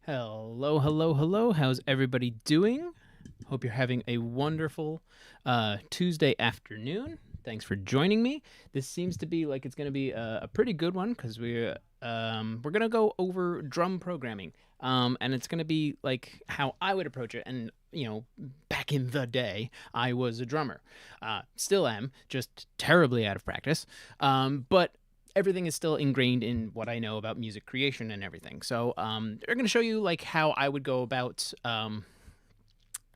Hello, hello, hello. How's everybody doing? Hope you're having a wonderful Tuesday afternoon. Thanks for joining me. This seems to be like it's going to be a pretty good one because we're going to go over drum programming, and it's going to be like how I would approach it. And back in the day, I was a drummer, still am, just terribly out of practice. But everything is still ingrained in what I know about music creation and everything. So they're going to show you like how I would go about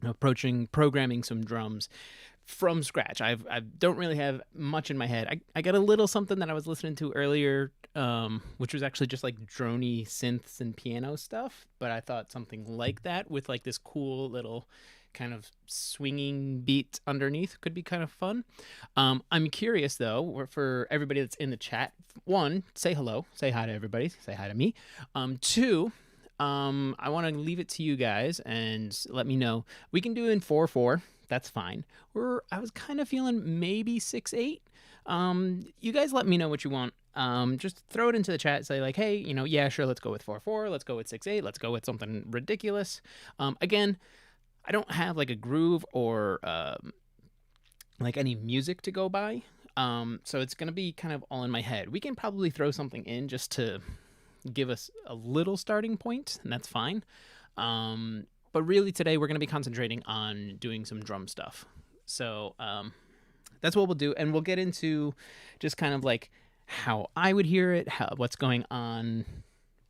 approaching programming some drums from scratch. I don't really have much in my head. I got a little something that I was listening to earlier, which was actually just like drony synths and piano stuff. But I thought something like that with like this cool little kind of swinging beat underneath could be kind of fun. I'm curious though, for everybody that's in the chat, one, say hello, say hi to everybody, say hi to me. Two, I want to leave it to you guys and let me know. We can do it in 4/4. That's fine. I was kind of feeling maybe 6/8. You guys let me know what you want. Just throw it into the chat. Say like, hey, yeah, sure, let's go with 4/4. Let's go with 6/8. Let's go with something ridiculous. Again, I don't have like a groove or like any music to go by. So it's going to be kind of all in my head. We can probably throw something in just to give us a little starting point, and that's fine. But really today we're going to be concentrating on doing some drum stuff. So that's what we'll do. And we'll get into just kind of like how I would hear it, what's going on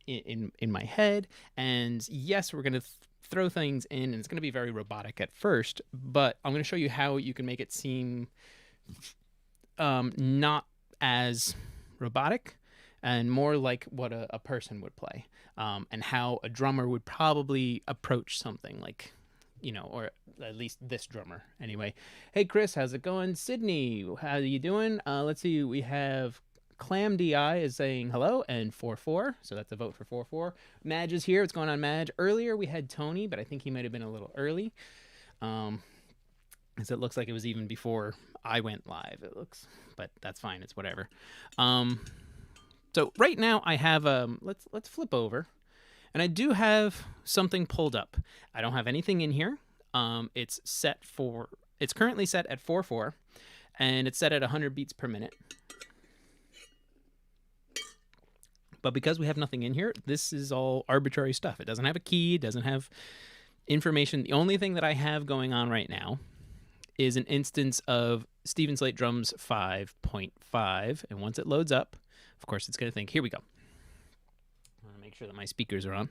in my head. And yes, we're going to throw things in, and it's going to be very robotic at first, but I'm going to show you how you can make it seem not as robotic and more like what a person would play, and how a drummer would probably approach something like, or at least this drummer anyway. Hey Chris, how's it going? Sydney, how are you doing? Let's see, we have Clam DI is saying hello, and 4/4, so that's a vote for 4/4. Madge is here. What's going on, Madge? Earlier we had Tony, but I think he might have been a little early, because it looks like it was even before I went live. But that's fine. It's whatever. So right now I have let's flip over, and I do have something pulled up. I don't have anything in here. It's currently set at 4/4, and it's set at 100 beats per minute. But because we have nothing in here, this is all arbitrary stuff. It doesn't have a key, it doesn't have information. The only thing that I have going on right now is an instance of Steven Slate Drums 5.5. And once it loads up, of course, it's going to think, here we go. I want to make sure that my speakers are on.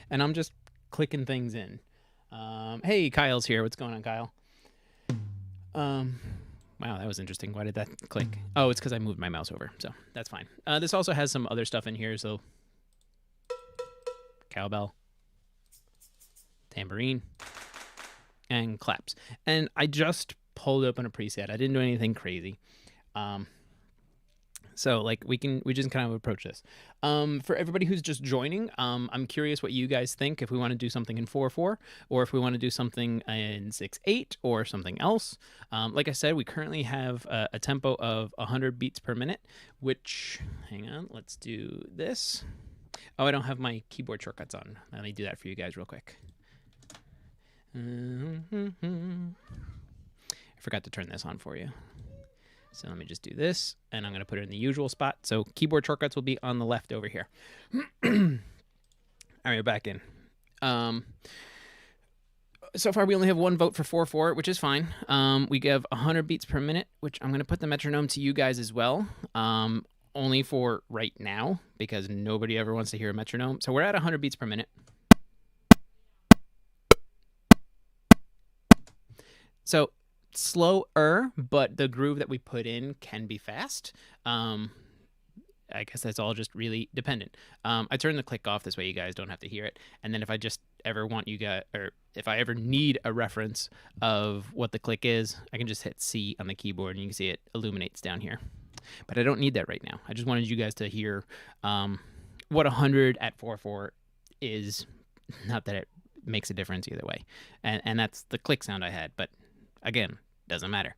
And I'm just clicking things in. Hey, Kyle's here. What's going on, Kyle? Wow, that was interesting. Why did that click? Oh, it's because I moved my mouse over, so that's fine. This also has some other stuff in here, so cowbell, tambourine, and claps. And I just pulled open a preset. I didn't do anything crazy. So like we just kind of approach this. For everybody who's just joining, I'm curious what you guys think, if we want to do something in 4/4, or if we want to do something in 6/8 or something else. Like I said, we currently have a tempo of 100 beats per minute, which, hang on, let's do this. Oh, I don't have my keyboard shortcuts on. Let me do that for you guys real quick. I forgot to turn this on for you. So let me just do this, and I'm going to put it in the usual spot. So keyboard shortcuts will be on the left over here. All right, we're back in. So far, we only have one vote for 4/4, which is fine. We give 100 beats per minute, which I'm going to put the metronome to you guys as well, only for right now, because nobody ever wants to hear a metronome. So we're at 100 beats per minute. So slower, but the groove that we put in can be fast. I guess that's all just really dependent. I turn the click off, this way you guys don't have to hear it. And then if I just ever want you guys, or if I ever need a reference of what the click is, I can just hit C on the keyboard and you can see it illuminates down here. But I don't need that right now. I just wanted you guys to hear what 100 at 4/4 is. Not that it makes a difference either way. And that's the click sound I had, but again, doesn't matter.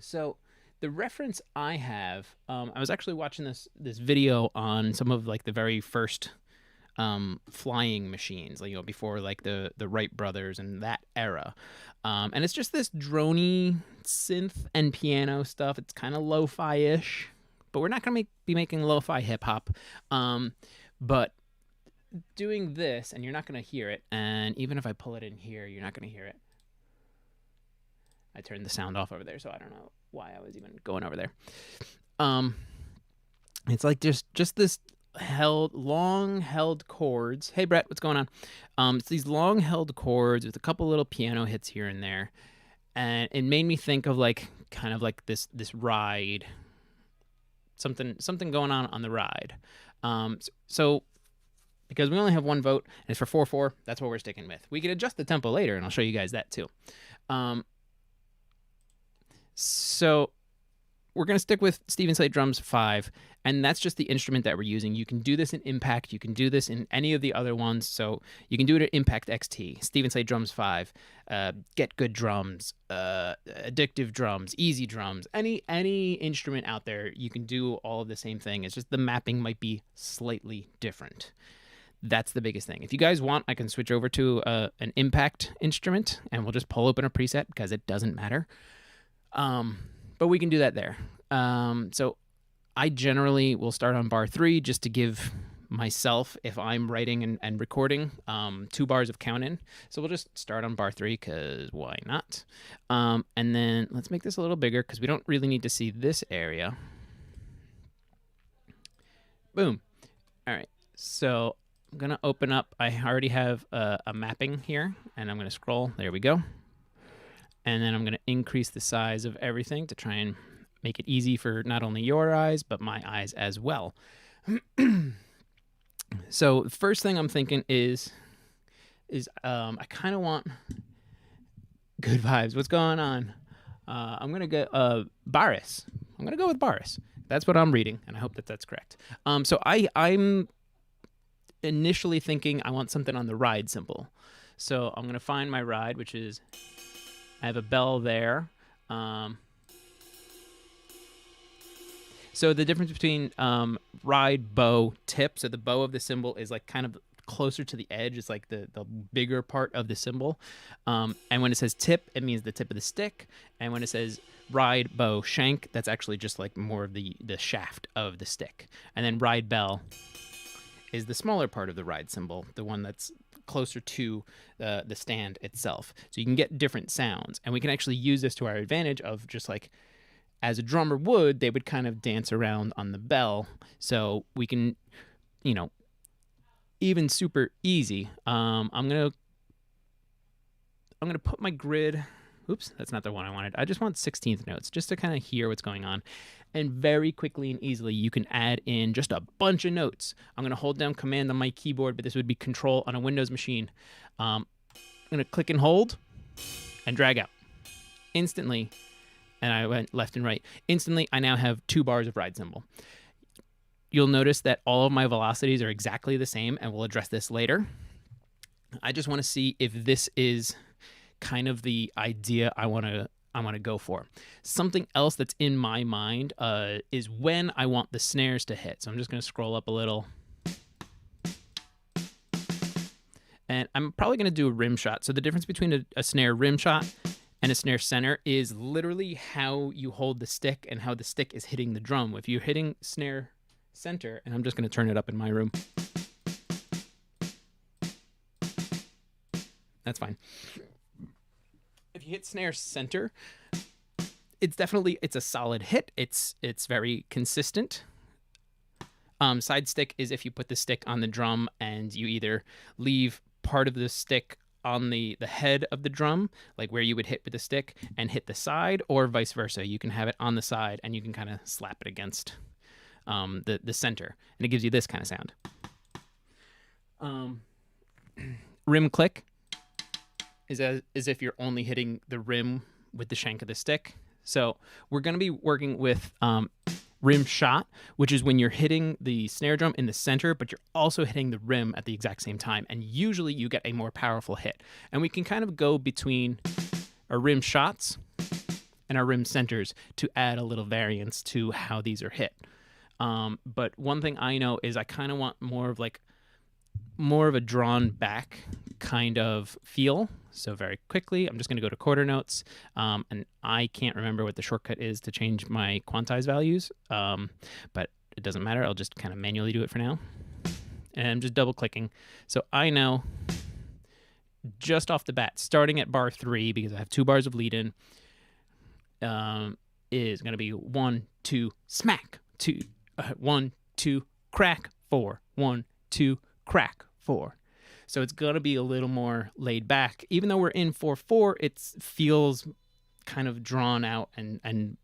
So The reference I have, I was actually watching this video on some of like the very first flying machines, like, before like the Wright brothers and that era, and it's just this droney synth and piano stuff. It's kind of lo-fi ish, but we're not gonna be making lo-fi hip hop. But doing this, and you're not gonna hear it, and even if I pull it in here, you're not gonna hear it. I turned the sound off over there, so I don't know why I was even going over there. It's like just this long held chords. Hey Brett, what's going on? It's these long held chords with a couple little piano hits here and there, and it made me think of like kind of like this ride, something going on the ride. So because we only have one vote and it's for 4-4, that's what we're sticking with. We can adjust the tempo later, and I'll show you guys that too. So we're going to stick with Stephen Slate Drums 5, and that's just the instrument that we're using. You can do this in Impact. You can do this in any of the other ones. So you can do it at Impact XT, Stephen Slate Drums 5, Get Good Drums, Addictive Drums, Easy Drums, any instrument out there, you can do all of the same thing. It's just the mapping might be slightly different. That's the biggest thing. If you guys want, I can switch over to an Impact instrument, and we'll just pull open a preset because it doesn't matter. But we can do that there. So I generally will start on bar 3 just to give myself, if I'm writing and recording, 2 bars of count in. So we'll just start on bar 3 because why not? And then let's make this a little bigger because we don't really need to see this area. Boom. All right. So I'm going to open up. I already have a mapping here, and I'm going to scroll. There we go. And then I'm going to increase the size of everything to try and make it easy for not only your eyes, but my eyes as well. So the first thing I'm thinking is I kind of want good vibes. What's going on? I'm going to get Baris. I'm going to go with Baris. That's what I'm reading, and I hope that that's correct. So I'm initially thinking I want something on the ride cymbal. So I'm going to find my ride, which is, I have a bell there. So the difference between ride, bow, tip, so the bow of the cymbal is like kind of closer to the edge. It's like the bigger part of the cymbal. And when it says tip, it means the tip of the stick. And when it says ride, bow, shank, that's actually just like more of the shaft of the stick. And then ride bell is the smaller part of the ride cymbal, the one that's closer to the stand itself. So you can get different sounds, and we can actually use this to our advantage of just like, as a drummer would, they would kind of dance around on the bell. So we can, even super easy. I'm gonna put my grid. Oops, that's not the one I wanted. I just want 16th notes just to kind of hear what's going on. And very quickly and easily, you can add in just a bunch of notes. I'm going to hold down Command on my keyboard, but this would be Control on a Windows machine. I'm going to click and hold and drag out. Instantly, and I went left and right. Instantly, I now have 2 bars of ride cymbal. You'll notice that all of my velocities are exactly the same, and we'll address this later. I just want to see if this is kind of the idea I want to go for. Something else that's in my mind is when I want the snares to hit. So I'm just going to scroll up a little. And I'm probably going to do a rim shot. So the difference between a snare rim shot and a snare center is literally how you hold the stick and how the stick is hitting the drum. If you're hitting snare center, and I'm just going to turn it up in my room. That's fine. If you hit snare center, it's a solid hit. It's very consistent. Side stick is if you put the stick on the drum and you either leave part of the stick on the head of the drum, like where you would hit with the stick, and hit the side, or vice versa. You can have it on the side and you can kind of slap it against the center, and it gives you this kind of sound. Rim click is as if you're only hitting the rim with the shank of the stick. So we're going to be working with rim shot, which is when you're hitting the snare drum in the center, but you're also hitting the rim at the exact same time. And usually you get a more powerful hit. And we can kind of go between our rim shots and our rim centers to add a little variance to how these are hit. But one thing I know is I kind of want more of a drawn back kind of feel. So very quickly, I'm just going to go to quarter notes, and I can't remember what the shortcut is to change my quantize values, but it doesn't matter. I'll just kind of manually do it for now. And I'm just double clicking. So I know just off the bat, starting at bar 3, because I have 2 bars of lead in, is going to be 1, 2, smack, 2, 1, 2, crack, 4, 1, 2, crack, 4. So it's going to be a little more laid back. Even though we're in 4/4, it feels kind of drawn out and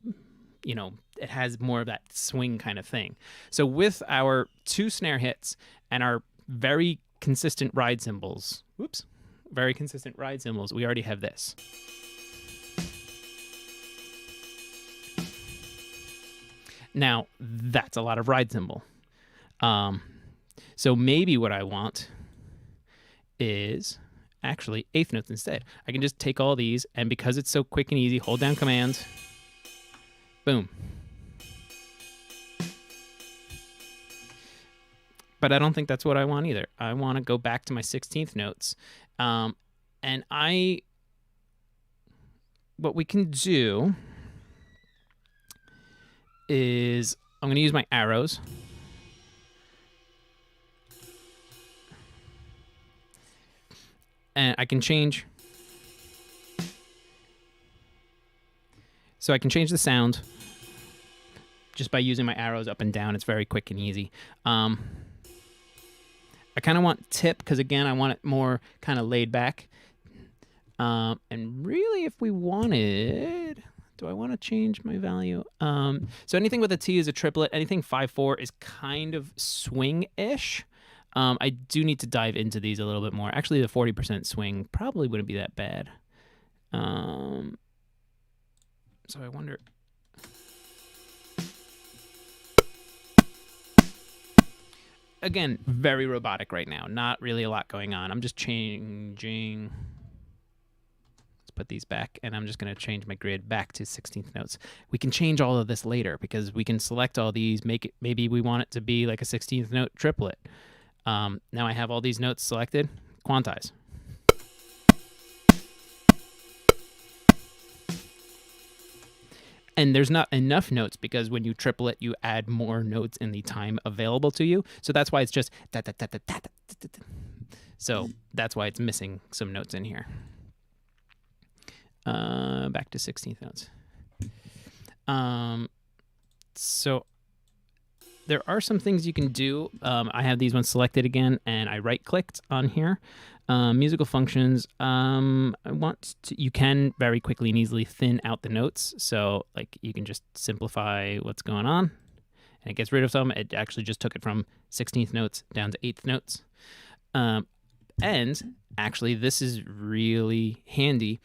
you know, it has more of that swing kind of thing. So with our 2 snare hits and our very consistent ride cymbals, we already have this. Now, that's a lot of ride cymbal. So maybe what I want is actually 1/8 notes instead. I can just take all these, and because it's so quick and easy, hold down Command, boom. But I don't think that's what I want either. I want to go back to my 16th notes. And what we can do is I'm going to use my arrows. And I can change. So I can change the sound just by using my arrows up and down. It's very quick and easy. I kind of want tip because, again, I want it more kind of laid back. And really, if we wanted, do I want to change my value? So anything with a T is a triplet. Anything 5/4 is kind of swing-ish. I do need to dive into these a little bit more. Actually, the 40% swing probably wouldn't be that bad. So I wonder. Again, very robotic right now. Not really a lot going on. I'm just changing. Let's put these back, and I'm just going to change my grid back to 16th notes. We can change all of this later because we can select all these, make it, maybe we want it to be like a 16th note triplet. Now I have all these notes selected. Quantize. And there's not enough notes because when you triplet, you add more notes in the time available to you. So that's why it's just da, da, da, da, da, da, da, da. So that's why it's missing some notes in here. Back to 16th notes. So there are some things you can do. I have these ones selected again, and I right-clicked on here. Musical functions. You can very quickly and easily thin out the notes. So like you can just simplify what's going on, and it gets rid of some. It actually just took it from 16th notes down to 8th notes. And actually, this is really handy.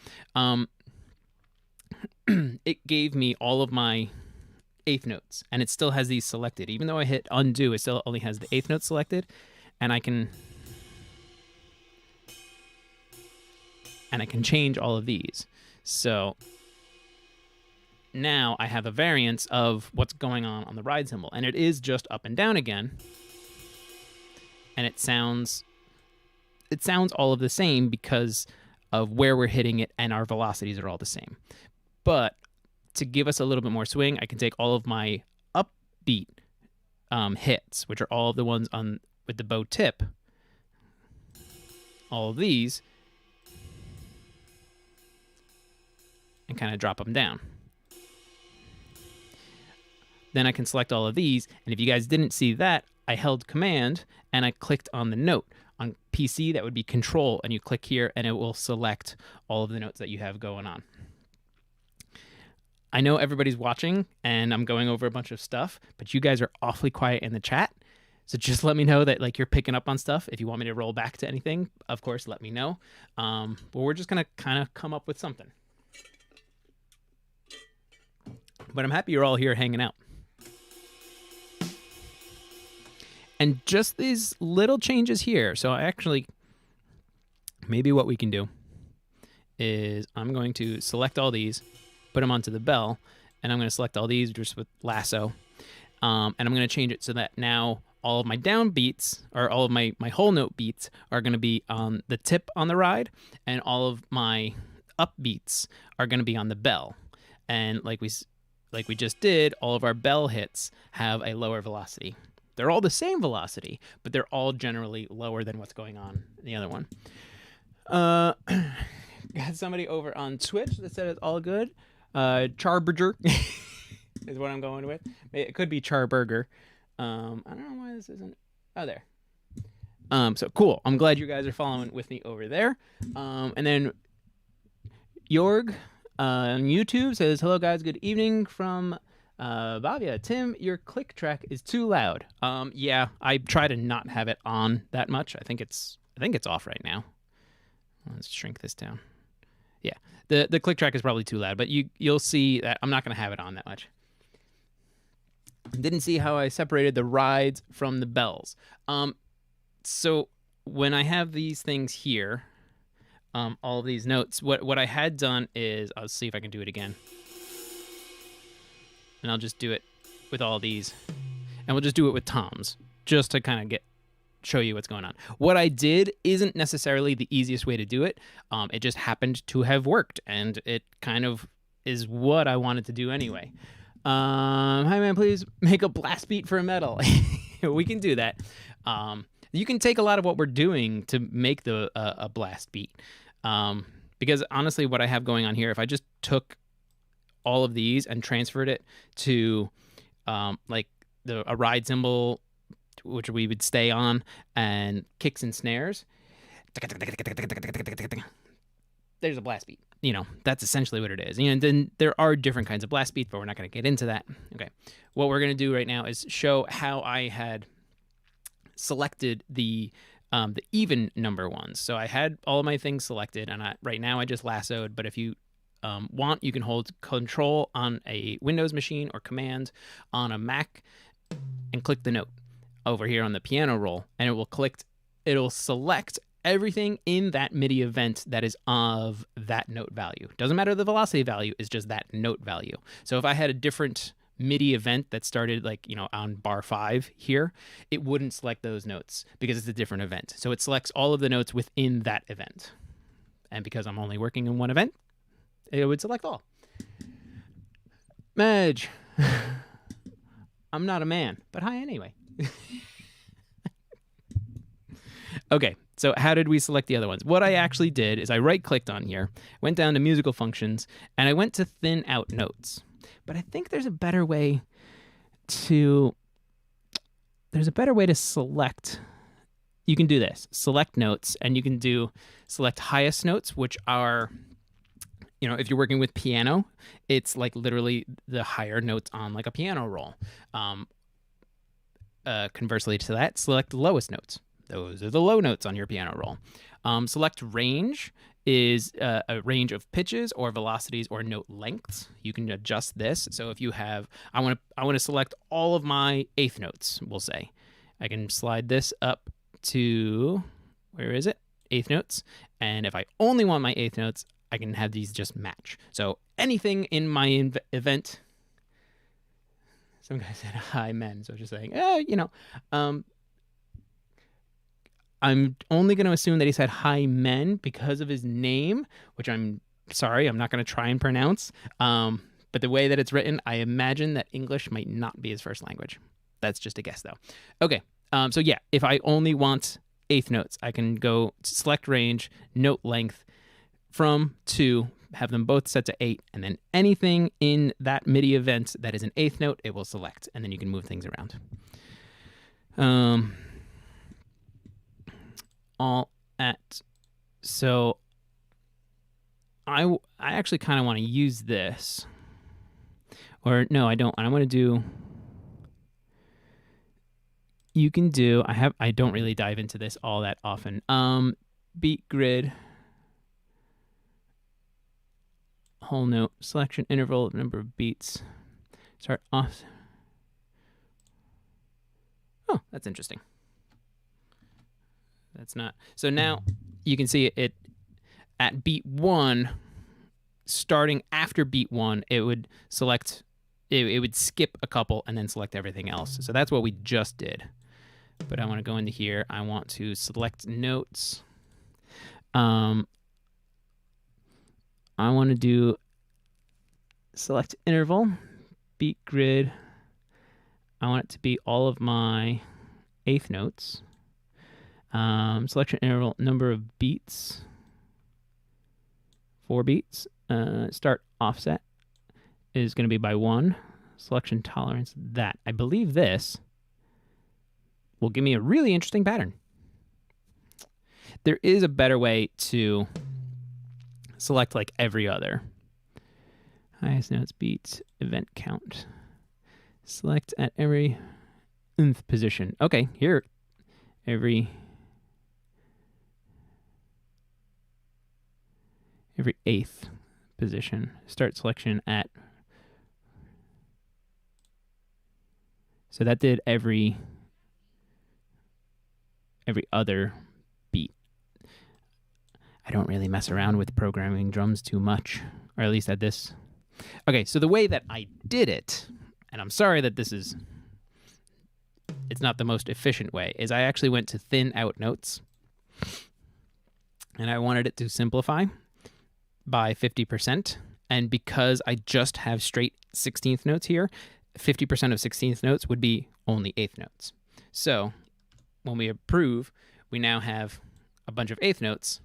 It gave me all of my 8th notes, and it still has these selected. Even though I hit undo, it still only has the 8th note selected, and I can change all of these. So now I have a variance of what's going on the ride cymbal, and it is just up and down again, and it sounds all of the same because of where we're hitting it, and our velocities are all the same. But to give us a little bit more swing, I can take all of my upbeat hits, which are all of the ones on with the bow tip, all of these, and kind of drop them down. Then I can select all of these, and if you guys didn't see that, I held Command and I clicked on the note. On PC, that would be Control, and you click here, and it will select all of the notes that you have going on. I know everybody's watching, and I'm going over a bunch of stuff, but you guys are awfully quiet in the chat. So just let me know that like you're picking up on stuff. If you want me to roll back to anything, of course, let me know. But we're just going to kind of come up with something. But I'm happy you're all here hanging out. And just these little changes here. So actually, maybe what we can do is I'm going to select all these, put them onto the bell, and I'm going to select all these just with lasso, and I'm going to change it so that now all of my down beats, or all of my whole note beats, are going to be on the tip on the ride, and all of my up beats are going to be on the bell. And like we just did, all of our bell hits have a lower velocity. They're all the same velocity, but they're all generally lower than what's going on in the other one. Got somebody over on Twitch that said it's all good. Charburger is what I'm going with. It could be Charburger. I don't know why this isn't. Oh, there. So cool. I'm glad you guys are following with me over there. And then Jorg on YouTube says, "Hello guys, good evening from Bavia. Tim, your click track is too loud." Yeah, I try to not have it on that much. I think it's off right now. Let's shrink this down. Yeah, the click track is probably too loud, but you'll see that I'm not going to have it on that much. Didn't see how I separated the rides from the bells. So when I have these things here, all of these notes, what I had done is, I'll see if I can do it again. And I'll just do it with all these. And we'll just do it with toms, just to kind of show you what's going on. What I did isn't necessarily the easiest way to do it. It just happened to have worked, and it kind of is what I wanted to do anyway. Hi man, please make a blast beat for a metal. We can do that. You can take a lot of what we're doing to make a blast beat. Because honestly, what I have going on here, if I just took all of these and transferred it to like a ride cymbal, which we would stay on, and kicks and snares, there's a blast beat. That's essentially what it is. And then there are different kinds of blast beats, but we're not going to get into that. Okay. What we're going to do right now is show how I had selected the even number ones. So I had all of my things selected, and right now I just lassoed, but if you want, you can hold Control on a Windows machine or Command on a Mac and click the note over here on the piano roll, and it'll select everything in that MIDI event that is of that note value. Doesn't matter the velocity value, is just that note value. So if I had a different MIDI event that started on bar 5 here, it wouldn't select those notes because it's a different event. So it selects all of the notes within that event. And because I'm only working in one event, it would select all. Madge, I'm not a man, but hi anyway. Okay, so how did we select the other ones? What I actually did is I right-clicked on here, went down to musical functions, and I went to thin out notes. But I think there's a better way to select. You can do this, select notes, and you can select highest notes, which are, if you're working with piano, it's like literally the higher notes on like a piano roll. Conversely to that, select the lowest notes. Those are the low notes on your piano roll. Select range is a range of pitches or velocities or note lengths. You can adjust this. So if you have, I want to select all of my eighth notes, we'll say. I can slide this up to, where is it? Eighth notes. And if I only want my eighth notes, I can have these just match. So anything in my event, some guy said hi men. So just saying, I'm only going to assume that he said hi men because of his name, which I'm sorry, I'm not going to try and pronounce. But the way that it's written, I imagine that English might not be his first language. That's just a guess, though. Okay, so yeah, if I only want eighth notes, I can go select range, note length from 2, have them both set to 8, and then anything in that MIDI event that is an eighth note, it will select, and then you can move things around. So I actually kind of want to use this, or no, I don't. I want to do, you can do, I don't really dive into this all that often. Beat grid, whole note, selection interval, number of beats, start off. Oh, that's interesting. That's not, so now you can see it at beat 1, starting after beat 1, it would select, it would skip a couple and then select everything else. So that's what we just did. But I want to go into here. I want to select notes. I want to do select interval, beat grid. I want it to be all of my eighth notes. Selection interval, number of beats, 4 beats. Start offset is going to be by 1. Selection tolerance, that. I believe this will give me a really interesting pattern. There is a better way to select like every other. Highest notes, beats, event count. Select at every nth position. Okay, here, every eighth position. Start selection at. So that did every other beat. I don't really mess around with programming drums too much, or at least at this. Okay, so the way that I did it, and I'm sorry that it's not the most efficient way, is I actually went to thin out notes, and I wanted it to simplify by 50%. And because I just have straight 16th notes here, 50% of 16th notes would be only 8th notes. So when we approve, we now have a bunch of 8th notes.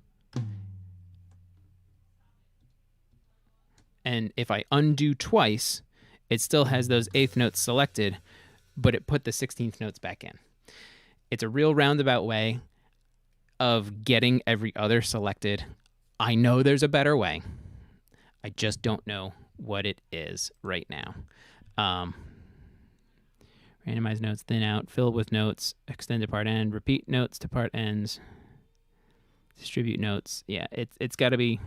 And if I undo twice, it still has those 8th notes selected, but it put the 16th notes back in. It's a real roundabout way of getting every other selected. I know there's a better way. I just don't know what it is right now. Randomize notes, thin out, fill with notes, extend to part end, repeat notes to part ends, distribute notes. Yeah, it's got to be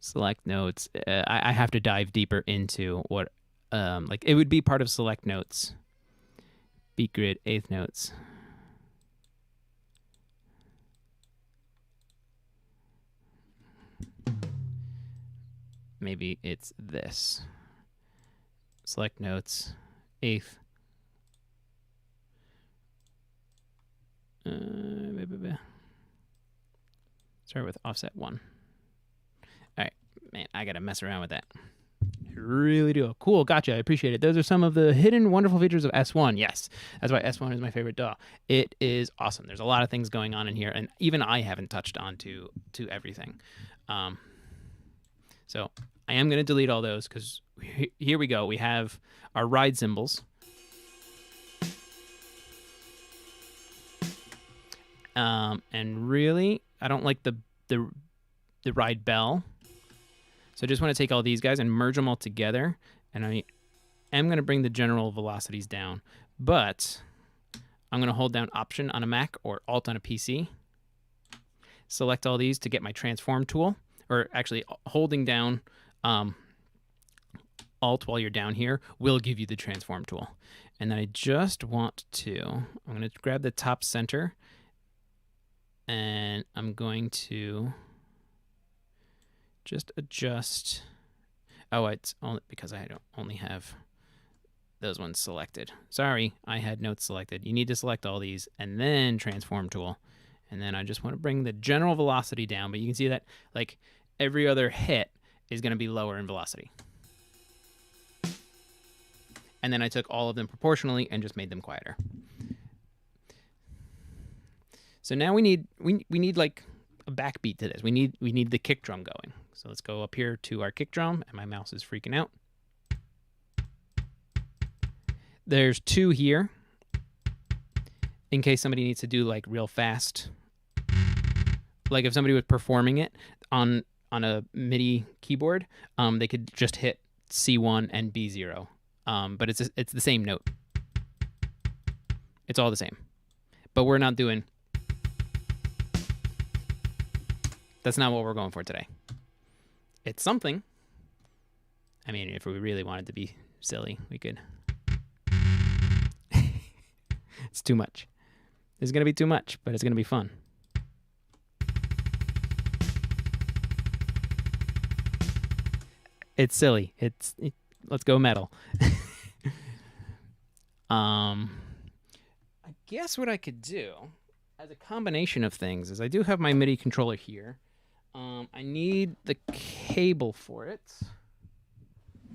select notes. I have to dive deeper into what, like it would be part of select notes, beat grid, 8th notes. Maybe it's this. Select notes, 8th. Start with offset 1. All right, man, I gotta mess around with that. I really do. Cool, gotcha. I appreciate it. Those are some of the hidden wonderful features of S1. Yes, that's why S1 is my favorite DAW. It is awesome. There's a lot of things going on in here, and even I haven't touched on to everything. So I am going to delete all those because here we go. We have our ride cymbals. And really, I don't like the ride bell. So I just want to take all these guys and merge them all together. And I am going to bring the general velocities down. But I'm going to hold down Option on a Mac or Alt on a PC. Select all these to get my transform tool. Or actually, holding down Alt while you're down here will give you the transform tool. And then I just want to, I'm going to grab the top center, and I'm going to just adjust. Oh, it's only because I don't only have those ones selected. Sorry, I had notes selected. You need to select all these and then transform tool. And then I just want to bring the general velocity down, but you can see that like every other hit is going to be lower in velocity. And then I took all of them proportionally and just made them quieter. So now we need like a backbeat to this. We need the kick drum going. So let's go up here to our kick drum, and my mouse is freaking out. There's 2 here in case somebody needs to do like real fast. Like if somebody was performing it on a MIDI keyboard, they could just hit C1 and B0. But it's the same note. It's all the same. But we're not doing... That's not what we're going for today. It's something. I mean, if we really wanted to be silly, we could... It's too much. It's going to be too much, but it's going to be fun. It's silly. Let's go metal. I guess what I could do as a combination of things is I do have my MIDI controller here. I need the cable for it,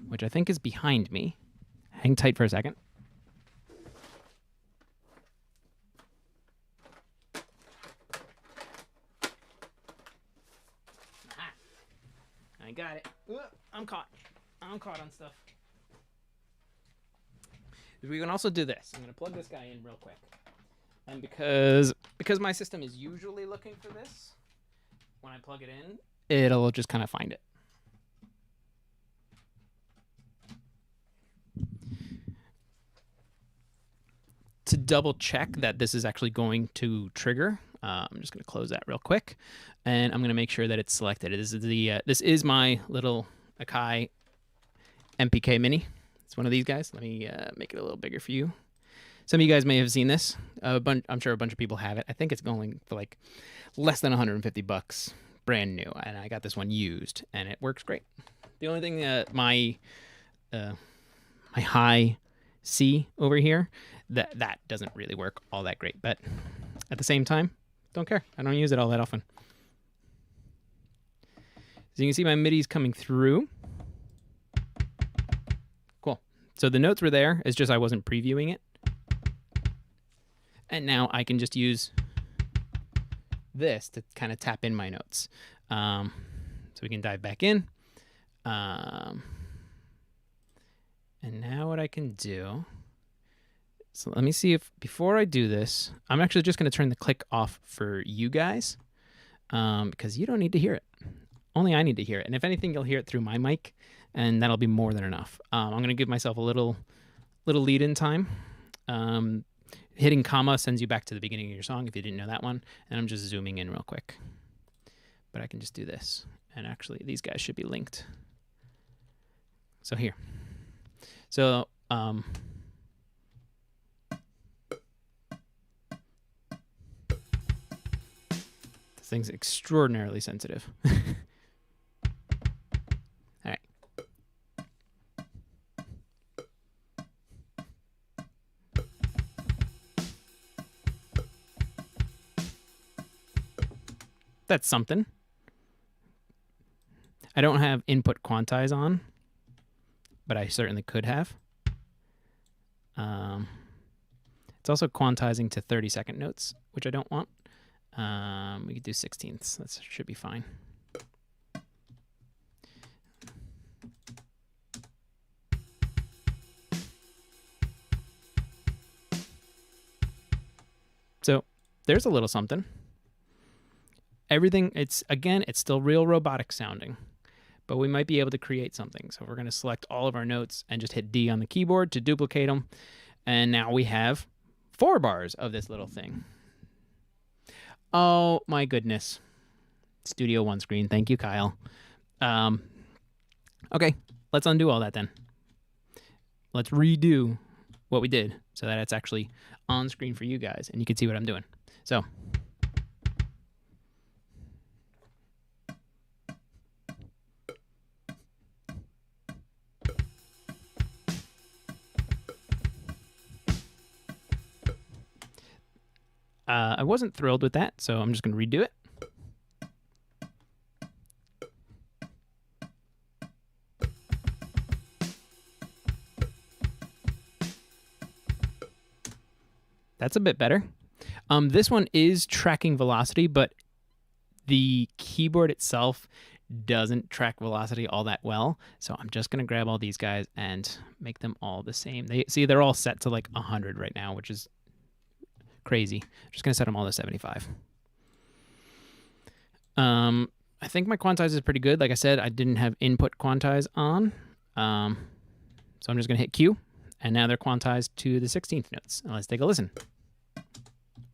which I think is behind me. Hang tight for a second. Aha. I got it. I'm caught. I'm caught on stuff. We can also do this. I'm going to plug this guy in real quick. And because my system is usually looking for this, when I plug it in, it'll just kind of find it. To double check that this is actually going to trigger, I'm just going to close that real quick, and I'm going to make sure that it's selected. This is my little Akai MPK Mini. It's one of these guys. Let me make it a little bigger for you. Some of you guys may have seen this. I'm sure a bunch of people have it. I think it's going for like less than $150, brand new, and I got this one used, and it works great. The only thing that my high C over here, that doesn't really work all that great, but at the same time, don't care. I don't use it all that often. So you can see my MIDI's coming through. Cool. So the notes were there. It's just I wasn't previewing it. And now I can just use this to kind of tap in my notes. So we can dive back in. And now what I can do, so let me see if, before I do this, I'm actually just going to turn the click off for you guys, because you don't need to hear it. Only I need to hear it. And if anything, you'll hear it through my mic, and that'll be more than enough. I'm going to give myself a little lead-in time. Hitting comma sends you back to the beginning of your song if you didn't know that one, and I'm just zooming in real quick. But I can just do this, and actually these guys should be linked. So here. So, this thing's extraordinarily sensitive. All right. That's something. I don't have input quantize on, but I certainly could have. It's also quantizing to 30-second notes, which I don't want. We could do 16ths. That should be fine. So there's a little something. Everything, it's still real robotic sounding, but we might be able to create something. So we're going to select all of our notes and just hit D on the keyboard to duplicate them. And now we have 4 bars of this little thing. Oh my goodness. Studio One screen. Thank you, Kyle. Okay, let's undo all that then. Let's redo what we did so that it's actually on screen for you guys and you can see what I'm doing. So I wasn't thrilled with that, so I'm just going to redo it. That's a bit better. This one is tracking velocity, but the keyboard itself doesn't track velocity all that well. So I'm just going to grab all these guys and make them all the same. They're all set to like 100 right now, which is crazy. I'm just going to set them all to 75. I think my quantize is pretty good. Like I said, I didn't have input quantize on. So I'm just going to hit Q, and now they're quantized to the 16th notes. Now let's take a listen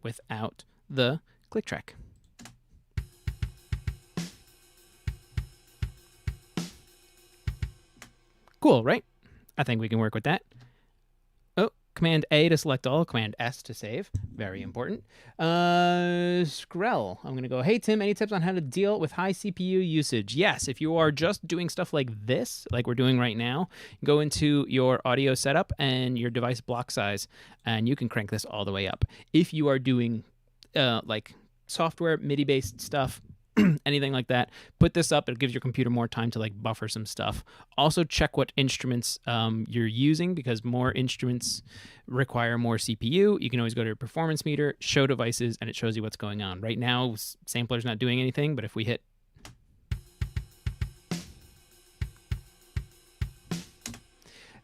without the click track. Cool, right? I think we can work with that. Oh, Command A to select all, Command S to save. Very important. Skrell, I'm going to go, hey, Tim, any tips on how to deal with high CPU usage? Yes, if you are just doing stuff like this, like we're doing right now, go into your audio setup and your device block size, and you can crank this all the way up. If you are doing like software, MIDI-based stuff, anything like that, put this up. It gives your computer more time to like buffer some stuff. Also check what instruments you're using, because more instruments require more CPU. You can always go to your performance meter, show devices, and it shows you what's going on. Right now, sampler's not doing anything, but if we hit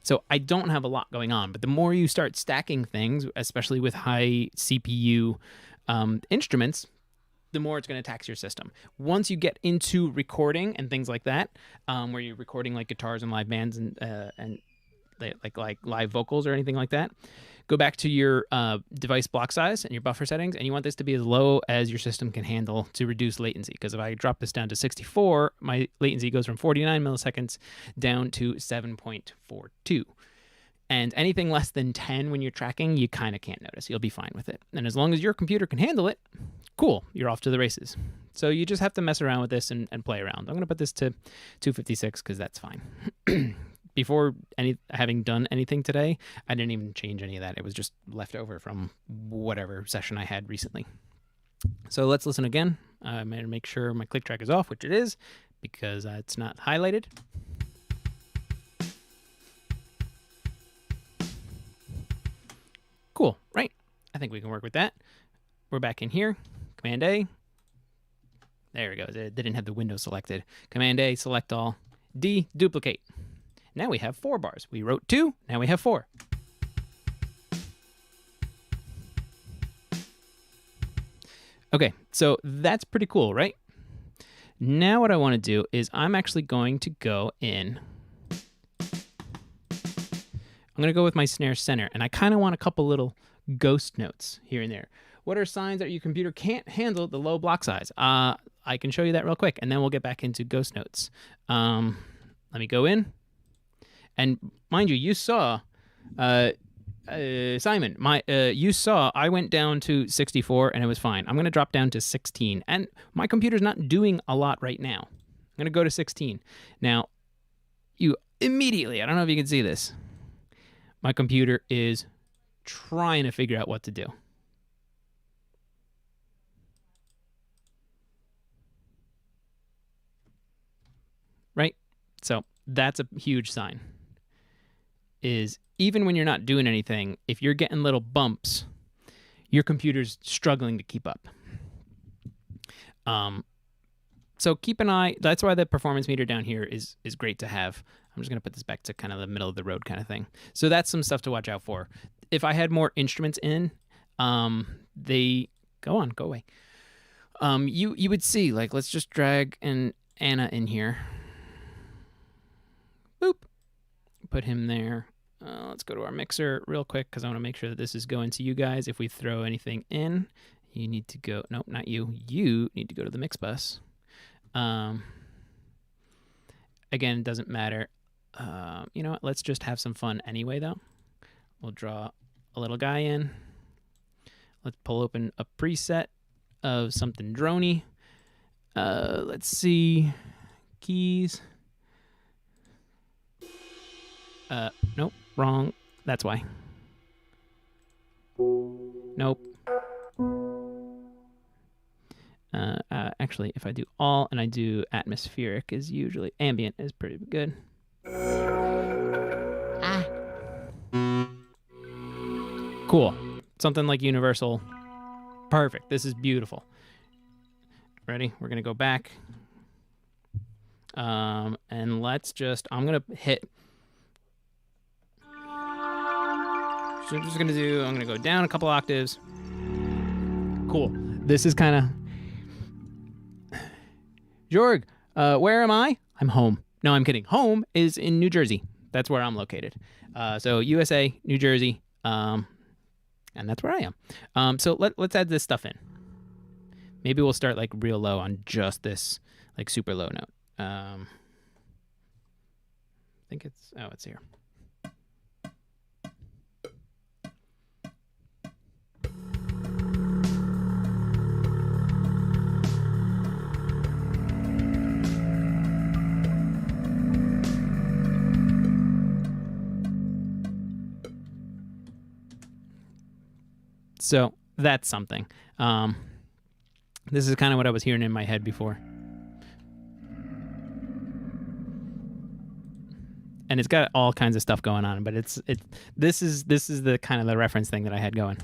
So I don't have a lot going on, but the more you start stacking things, especially with high CPU instruments, the more it's going to tax your system. Once you get into recording and things like that, where you're recording like guitars and live bands and like live vocals or anything like that, go back to your device block size and your buffer settings, and you want this to be as low as your system can handle to reduce latency. Because if I drop this down to 64, my latency goes from 49 milliseconds down to 7.42. And anything less than 10 when you're tracking, you kind of can't notice. You'll be fine with it. And as long as your computer can handle it, cool, you're off to the races. So you just have to mess around with this and play around. I'm going to put this to 256 because that's fine. Before having done anything today, I didn't even change any of that. It was just left over from whatever session I had recently. So let's listen again. I'm going to make sure my click track is off, which it is, because it's not highlighted. Cool, right? I think we can work with that. We're back in here. Command A. There we go. They didn't have the window selected. Command A, select all. D, duplicate. Now we have 4 bars. We wrote 2, now we have 4. Okay, so that's pretty cool, right? Now what I want to do is I'm actually going to go in. I'm going to go with my snare center, and I kind of want a couple little ghost notes here and there. What are signs that your computer can't handle the low block size? I can show you that real quick, and then we'll get back into ghost notes. Let me go in. And mind you, you saw, Simon, you saw I went down to 64 and it was fine. I'm going to drop down to 16. And my computer's not doing a lot right now. I'm going to go to 16. Now, you immediately, I don't know if you can see this, my computer is trying to figure out what to do. Right? So that's a huge sign. Is even when you're not doing anything, if you're getting little bumps, your computer's struggling to keep up. So keep an eye. That's why the performance meter down here is great to have. I'm just going to put this back to kind of the middle of the road kind of thing. So that's some stuff to watch out for. If I had more instruments in, they go away. You would see, like, let's just drag an Anna in here. Boop. Put him there. Let's go to our mixer real quick because I want to make sure that this is going to you guys. If we throw anything in, you need to go. Nope, not you. You need to go to the mix bus. Again, it doesn't matter. You know what? Let's just have some fun anyway, though. We'll draw a little guy in. Let's pull open a preset of something droney. Let's see. Keys. Nope. Wrong. That's why. Nope. Actually, if I do all and I do atmospheric, is usually ambient is pretty good. Cool. Something like universal. Perfect. This is beautiful. Ready? We're gonna go back. And let's just. I'm gonna hit. So I'm just going to do, I'm going to go down a couple octaves. Cool. This is kind of... Jorg, where am I? I'm home. No, I'm kidding. Home is in New Jersey. That's where I'm located. So USA, New Jersey, and that's where I am. So let's add this stuff in. Maybe we'll start like real low on just this like super low note. I think it's, oh, it's here. So that's something. This is kind of what I was hearing in my head before. And it's got all kinds of stuff going on, but this is the kind of the reference thing that I had going.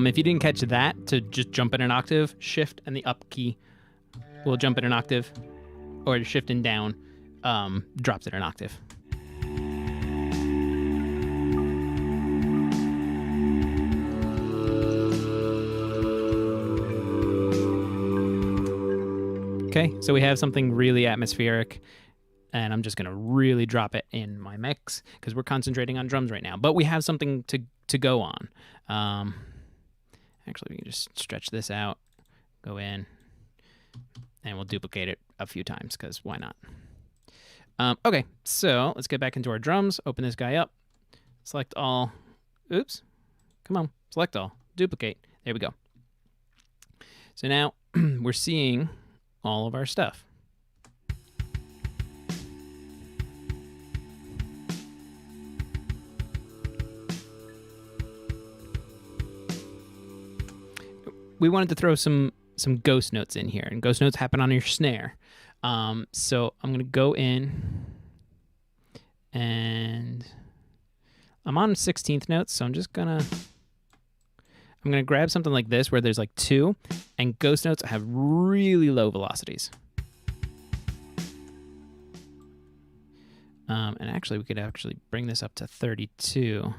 If you didn't catch that, to just jump in an octave, shift and the up key will jump in an octave, or shift and down drops it an octave. Okay, so we have something really atmospheric, and I'm just going to really drop it in my mix because we're concentrating on drums right now. But we have something to go on. Actually, we can just stretch this out, go in, and we'll duplicate it a few times because why not? Okay, so let's get back into our drums. Open this guy up. Select all. Oops. Come on. Select all. Duplicate. There we go. So now we're seeing all of our stuff. We wanted to throw some ghost notes in here, and ghost notes happen on your snare. So I'm going to go in, and I'm on 16th notes, so I'm going to grab something like this where there's like 2, and ghost notes have really low velocities. And actually, we could actually bring this up to 32.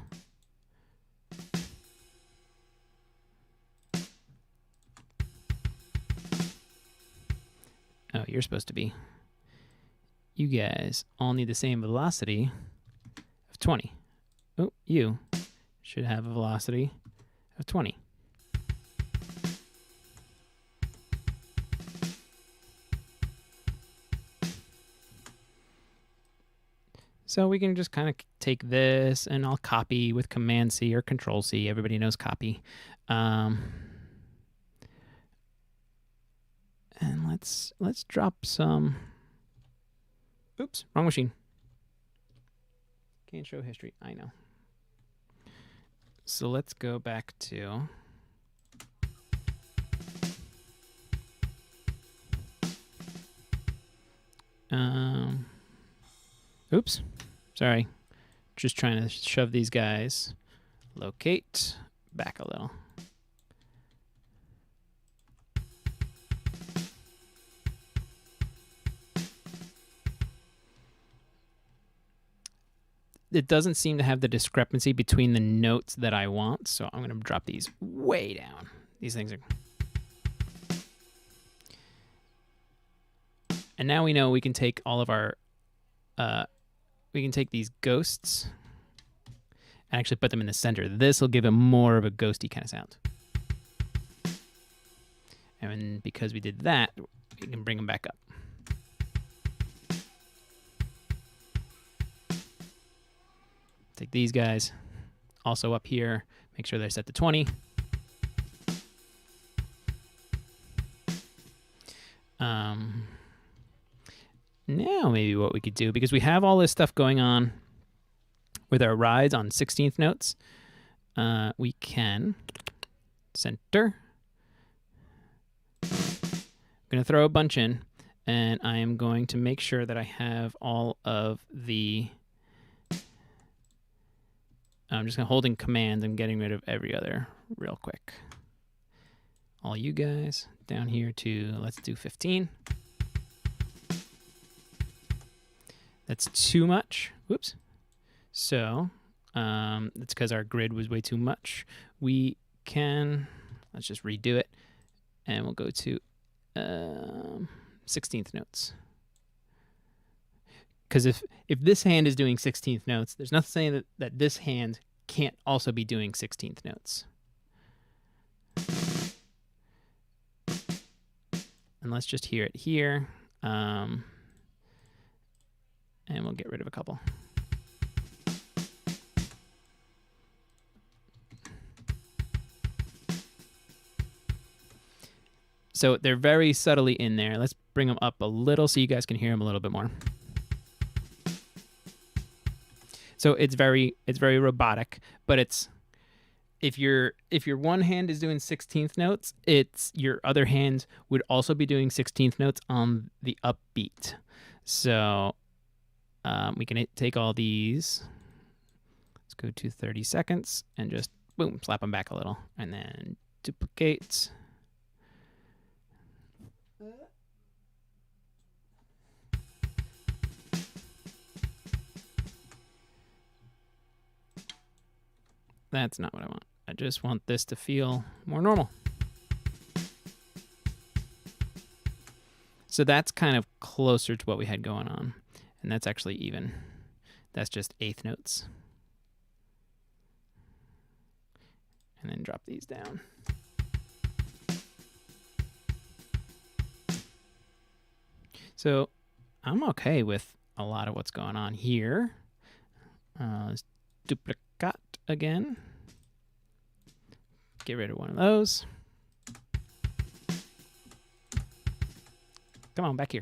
Oh, you're supposed to be. You guys all need the same velocity of 20. Oh, you should have a velocity of 20. So we can just kind of take this, and I'll copy with Command C or Control C. Everybody knows copy. And let's drop some. Oops, wrong machine. Can't show history. I know. So let's go back to. Oops, sorry. Just trying to shove these guys. Locate back a little. It doesn't seem to have the discrepancy between the notes that I want, so I'm going to drop these way down. These things are... And now we know we can take all of our... we can take these ghosts and actually put them in the center. This will give it more of a ghosty kind of sound. And because we did that, we can bring them back up. Take these guys also up here, make sure they're set to 20. Now maybe what we could do, because we have all this stuff going on with our rides on 16th notes, we can center. I'm going to throw a bunch in, and I am going to make sure that I have all of the... I'm just holding command and getting rid of every other real quick. All you guys down here to, let's do 15. That's too much. Whoops. So it's because our grid was way too much. We can, let's just redo it. and we'll go to 16th notes. Because if this hand is doing 16th notes, there's nothing saying that this hand can't also be doing 16th notes. And let's just hear it here. And we'll get rid of a couple. So they're very subtly in there. Let's bring them up a little so you guys can hear them a little bit more. So it's very robotic, but it's if your one hand is doing 16th notes, it's your other hand would also be doing 16th notes on the upbeat. So we can take all these. Let's go to 30 seconds and just boom, slap them back a little, and then duplicate. That's not what I want. I just want this to feel more normal. So that's kind of closer to what we had going on. And that's actually even. That's just eighth notes. And then drop these down. So I'm okay with a lot of what's going on here. Let's duplicate again. Get rid of one of those. Come on, back here.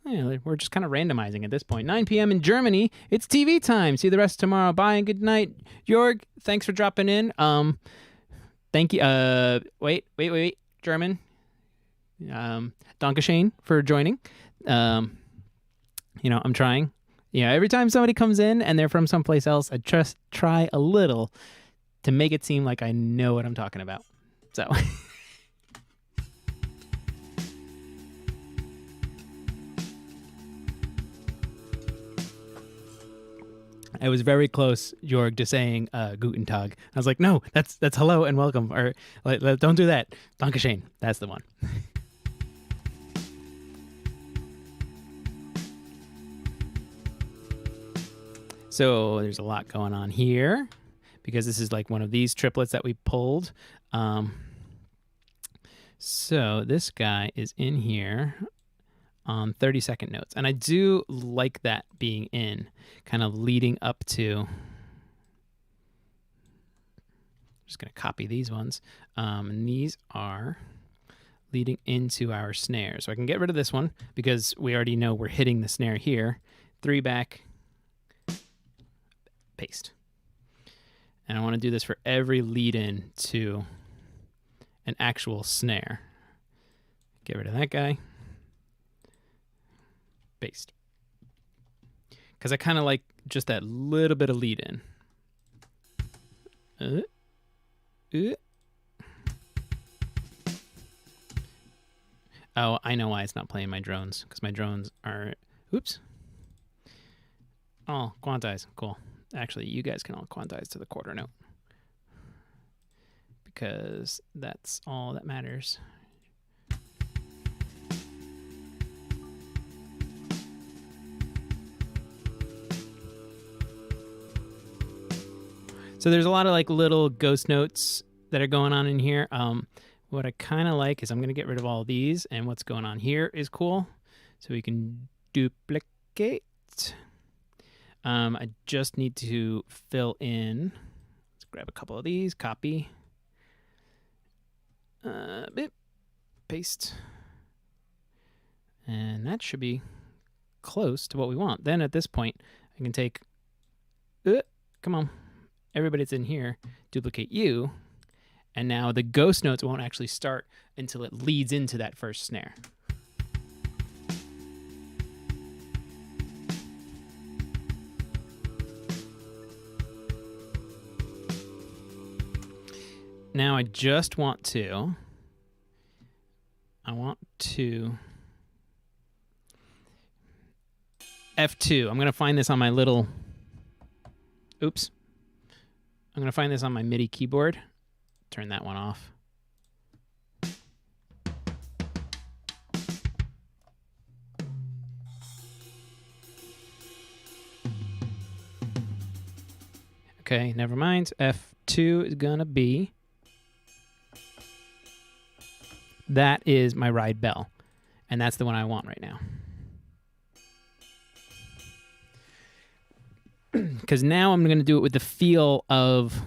Yeah, we're just kind of randomizing at this point. 9 p.m. in Germany. It's TV time. See the rest tomorrow. Bye and good night. Jorg, thanks for dropping in. Thank you. Wait. German. Dankeschön for joining. I'm trying. Yeah, every time somebody comes in and they're from someplace else, I just try a little to make it seem like I know what I'm talking about. So... I was very close, Jorg, to saying Guten Tag. I was like, no, that's hello and welcome. Or don't do that. Dankeschön. That's the one. So there's a lot going on here because this is like one of these triplets that we pulled. So this guy is in here on 30-second notes. And I do like that being in, kind of leading up to... I'm just going to copy these ones. And these are leading into our snare. So I can get rid of this one because we already know we're hitting the snare here. 3 back, paste. And I want to do this for every lead-in to an actual snare. Get rid of that guy. Paste. Because I kind of like just that little bit of lead in. Oh, I know why it's not playing my drones. Because my drones are... Oops. Oh, quantize. Cool. Actually, you guys can all quantize to the quarter note. Because that's all that matters. So there's a lot of like little ghost notes that are going on in here. What I kind of like is I'm going to get rid of all of these, and what's going on here is cool. So we can duplicate. I just need to fill in. Let's grab a couple of these, copy, paste. And that should be close to what we want. Then at this point, I can take, come on. Everybody that's in here, duplicate you, and now the ghost notes won't actually start until it leads into that first snare. Now I just want to, F2. F2. I'm going to find this on my little... Oops. I'm going to find this on my MIDI keyboard. Turn that one off. Okay, never mind. F2 is going to be... That is my ride bell. And that's the one I want right now. Because now I'm going to do it with the feel of,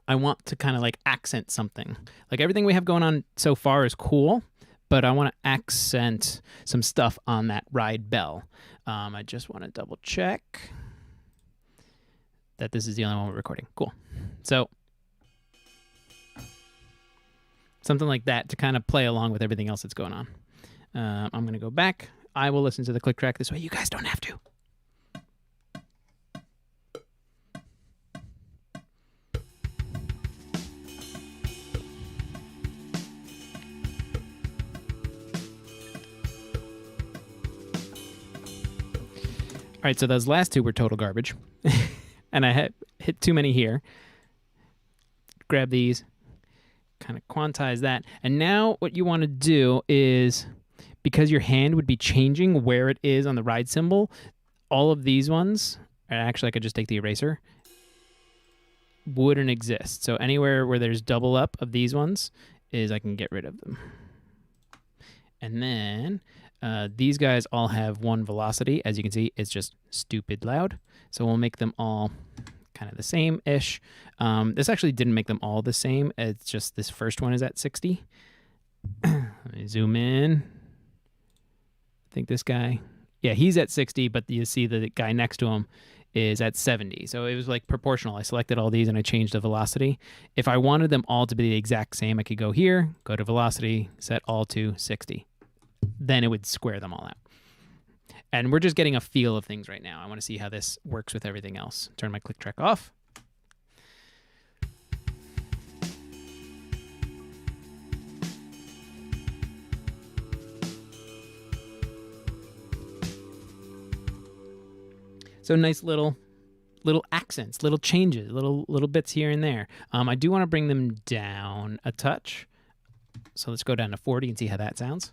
I want to kind of like accent something. Like everything we have going on so far is cool, but I want to accent some stuff on that ride bell. I just want to double check that this is the only one we're recording. Cool. So something like that to kind of play along with everything else that's going on. I'm going to go back. I will listen to the click track this way. You guys don't have to. All right, so those last two were total garbage. And I hit too many here. Grab these, kind of quantize that. And now what you want to do is, because your hand would be changing where it is on the ride cymbal, all of these ones, actually I could just take the eraser, wouldn't exist. So anywhere where there's double up of these ones is I can get rid of them. And then these guys all have one velocity. As you can see, it's just stupid loud. So we'll make them all kind of the same-ish. This actually didn't make them all the same. It's just this first one is at 60. Let me zoom in. I think this guy, yeah, he's at 60, but you see the guy next to him is at 70. So it was like proportional. I selected all these and I changed the velocity. If I wanted them all to be the exact same, I could go here, go to velocity, set all to 60. Then it would square them all out. And we're just getting a feel of things right now. I want to see how this works with everything else. Turn my click track off. So nice little accents, little changes, little bits here and there. I do want to bring them down a touch. So let's go down to 40 and see how that sounds.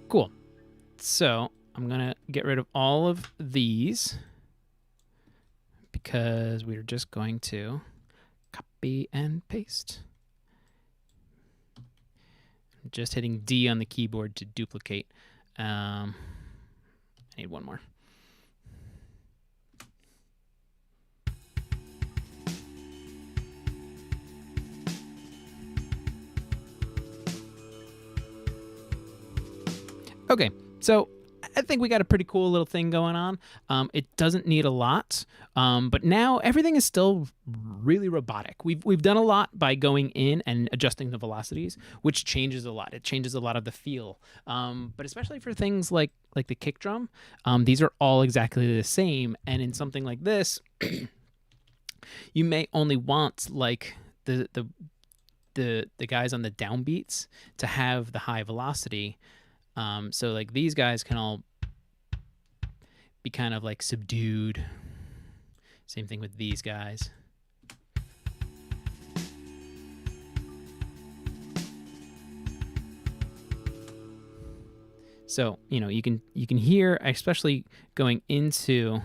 Cool. So I'm going to get rid of all of these because we're just going to copy and paste. I'm just hitting D on the keyboard to duplicate. I need one more. Okay, so I think we got a pretty cool little thing going on. It doesn't need a lot, but now everything is still really robotic. We've done a lot by going in and adjusting the velocities, which changes a lot. It changes a lot of the feel, but especially for things like the kick drum, these are all exactly the same. And in something like this, you may only want like the guys on the downbeats to have the high velocity. So like these guys can all be kind of like subdued. Same thing with these guys. So, you know, you can hear, especially going into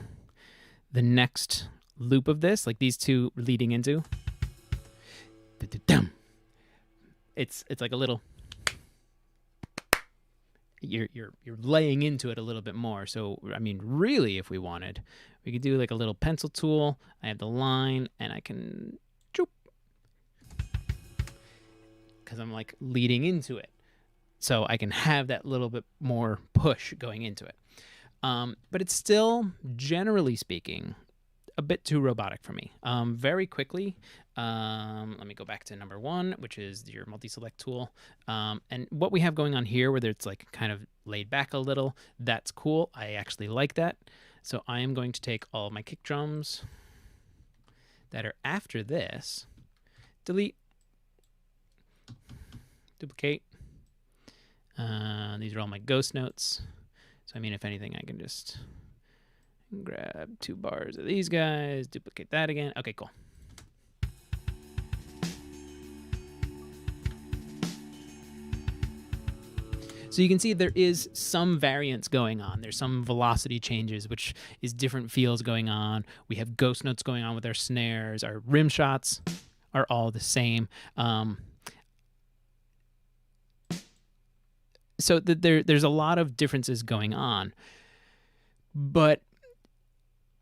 the next loop of this, like these two leading into. It's like a little, you're laying into it a little bit more. So, I mean, really, if we wanted, we could do like a little pencil tool. I have the line and I can, because I'm like leading into it. So I can have that little bit more push going into it. But it's still, generally speaking, a bit too robotic for me. Very quickly, let me go back to number 1, which is your multi-select tool. And what we have going on here, whether it's like kind of laid back a little, that's cool. I actually like that. So I am going to take all my kick drums, that are after this, delete, duplicate. These are all my ghost notes. So, I mean, if anything, I can just grab 2 bars of these guys, duplicate that again. Okay, cool. So you can see there is some variance going on. There's some velocity changes, which is different feels going on. We have ghost notes going on with our snares. Our rim shots are all the same. So there's a lot of differences going on, but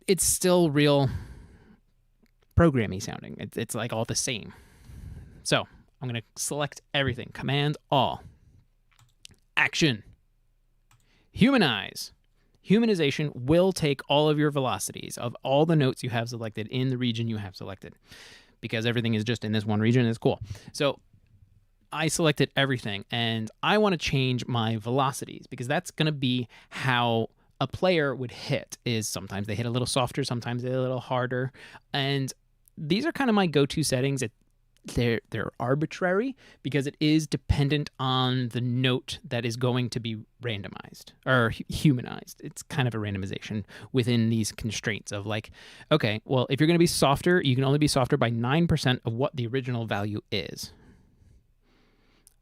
it's still real programmy sounding. It's like all the same. So I'm going to select everything. Command all. Action. Humanize. Humanization will take all of your velocities of all the notes you have selected in the region you have selected, because everything is just in this one region. It's cool. So I selected everything, and I want to change my velocities, because that's going to be how a player would hit. Is sometimes they hit a little softer, sometimes they hit a little harder, and these are kind of my go-to settings. They're arbitrary because it is dependent on the note that is going to be randomized or humanized. It's kind of a randomization within these constraints of like, okay, well, if you're going to be softer, you can only be softer by 9% of what the original value is.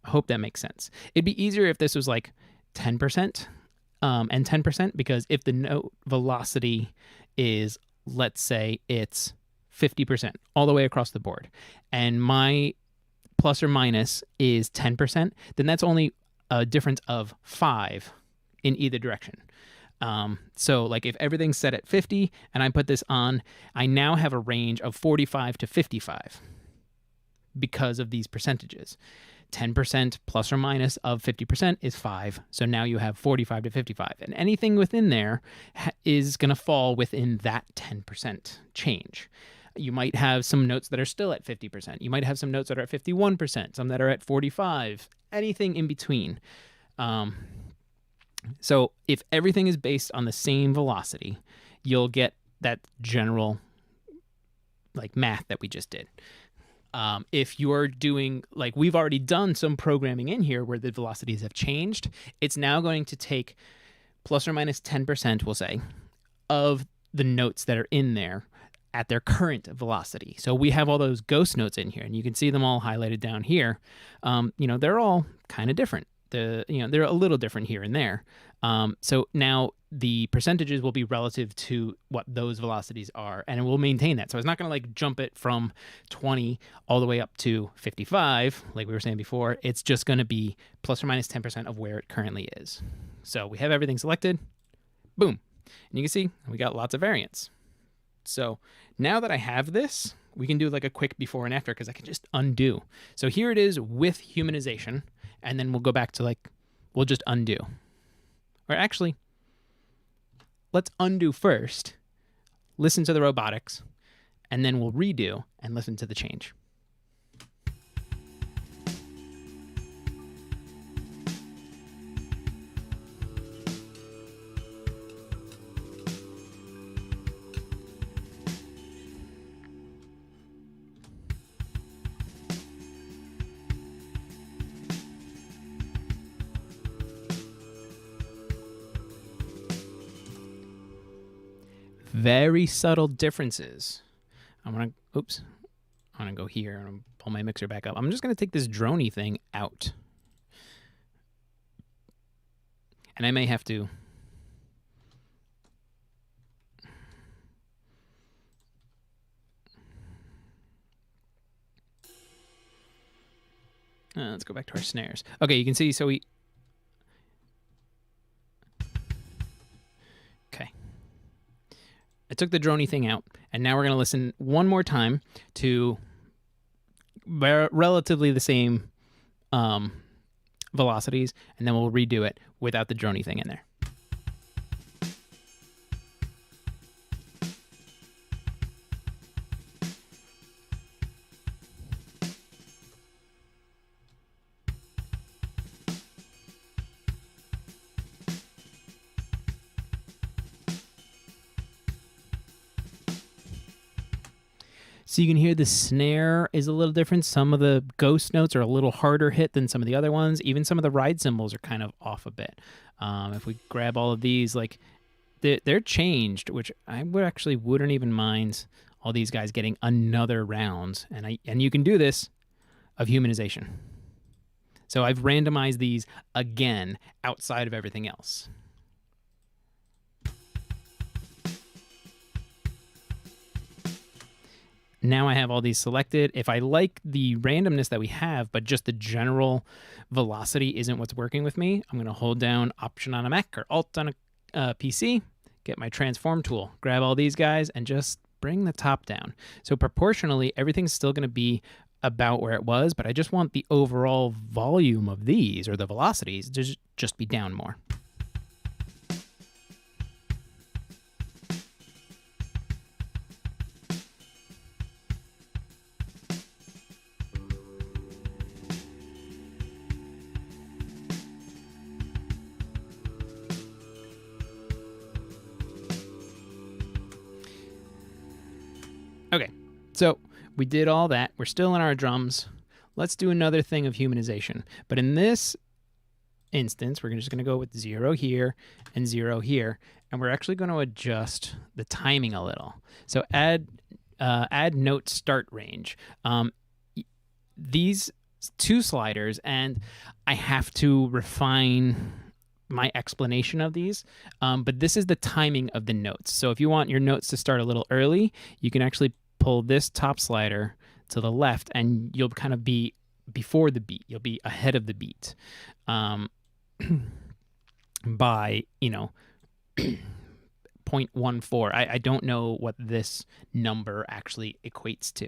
I hope that makes sense. It'd be easier if this was like 10% and 10%, because if the note velocity is, let's say it's 50% all the way across the board, and my plus or minus is 10%, then that's only a difference of 5 in either direction. So like if everything's set at 50 and I put this on, I now have a range of 45 to 55 because of these percentages. 10% plus or minus of 50% is 5. So now you have 45 to 55. And anything within there is going to fall within that 10% change. You might have some notes that are still at 50%. You might have some notes that are at 51%, some that are at 45, anything in between. So if everything is based on the same velocity, you'll get that general like math that we just did. If you're doing, like we've already done some programming in here where the velocities have changed, it's now going to take plus or minus 10%, we'll say, of the notes that are in there at their current velocity. So we have all those ghost notes in here, and you can see them all highlighted down here. They're all kind of different. They're a little different here and there. So now the percentages will be relative to what those velocities are, and it will maintain that. So it's not going to like jump it from 20 all the way up to 55, like we were saying before. It's just going to be plus or minus 10% of where it currently is. So we have everything selected. Boom. And you can see we got lots of variance. So now that I have this, we can do like a quick before and after, because I can just undo. So here it is with humanization, and then we'll go back to we'll just undo. Or actually, let's undo first, listen to the robotics, and then we'll redo and listen to the change. Very subtle differences. I'm gonna go here and pull my mixer back up. I'm just gonna take this droney thing out, and I may have to let's go back to our snares. Okay, you can see, so I took the droney thing out, and now we're going to listen one more time to relatively the same velocities, and then we'll redo it without the droney thing in there. So you can hear the snare is a little different. Some of the ghost notes are a little harder hit than some of the other ones. Even some of the ride cymbals are kind of off a bit. If we grab all of these, like they're changed, which I wouldn't even mind all these guys getting another round. And you can do this of humanization. So I've randomized these again outside of everything else. Now I have all these selected. If I like the randomness that we have, but just the general velocity isn't what's working with me, I'm going to hold down Option on a Mac or Alt on a PC, get my transform tool, grab all these guys, and just bring the top down. So proportionally, everything's still going to be about where it was, but I just want the overall volume of these, or the velocities, to just be down more. Okay, so we did all that. We're still in our drums. Let's do another thing of humanization. But in this instance, we're just going to go with 0 here and 0 here. And we're actually going to adjust the timing a little. So add note start range. These 2 sliders, and I have to refine my explanation of these, but this is the timing of the notes. So if you want your notes to start a little early, you can actually pull this top slider to the left, and you'll kind of be before the beat. You'll be ahead of the beat by, 0.14. I don't know what this number actually equates to.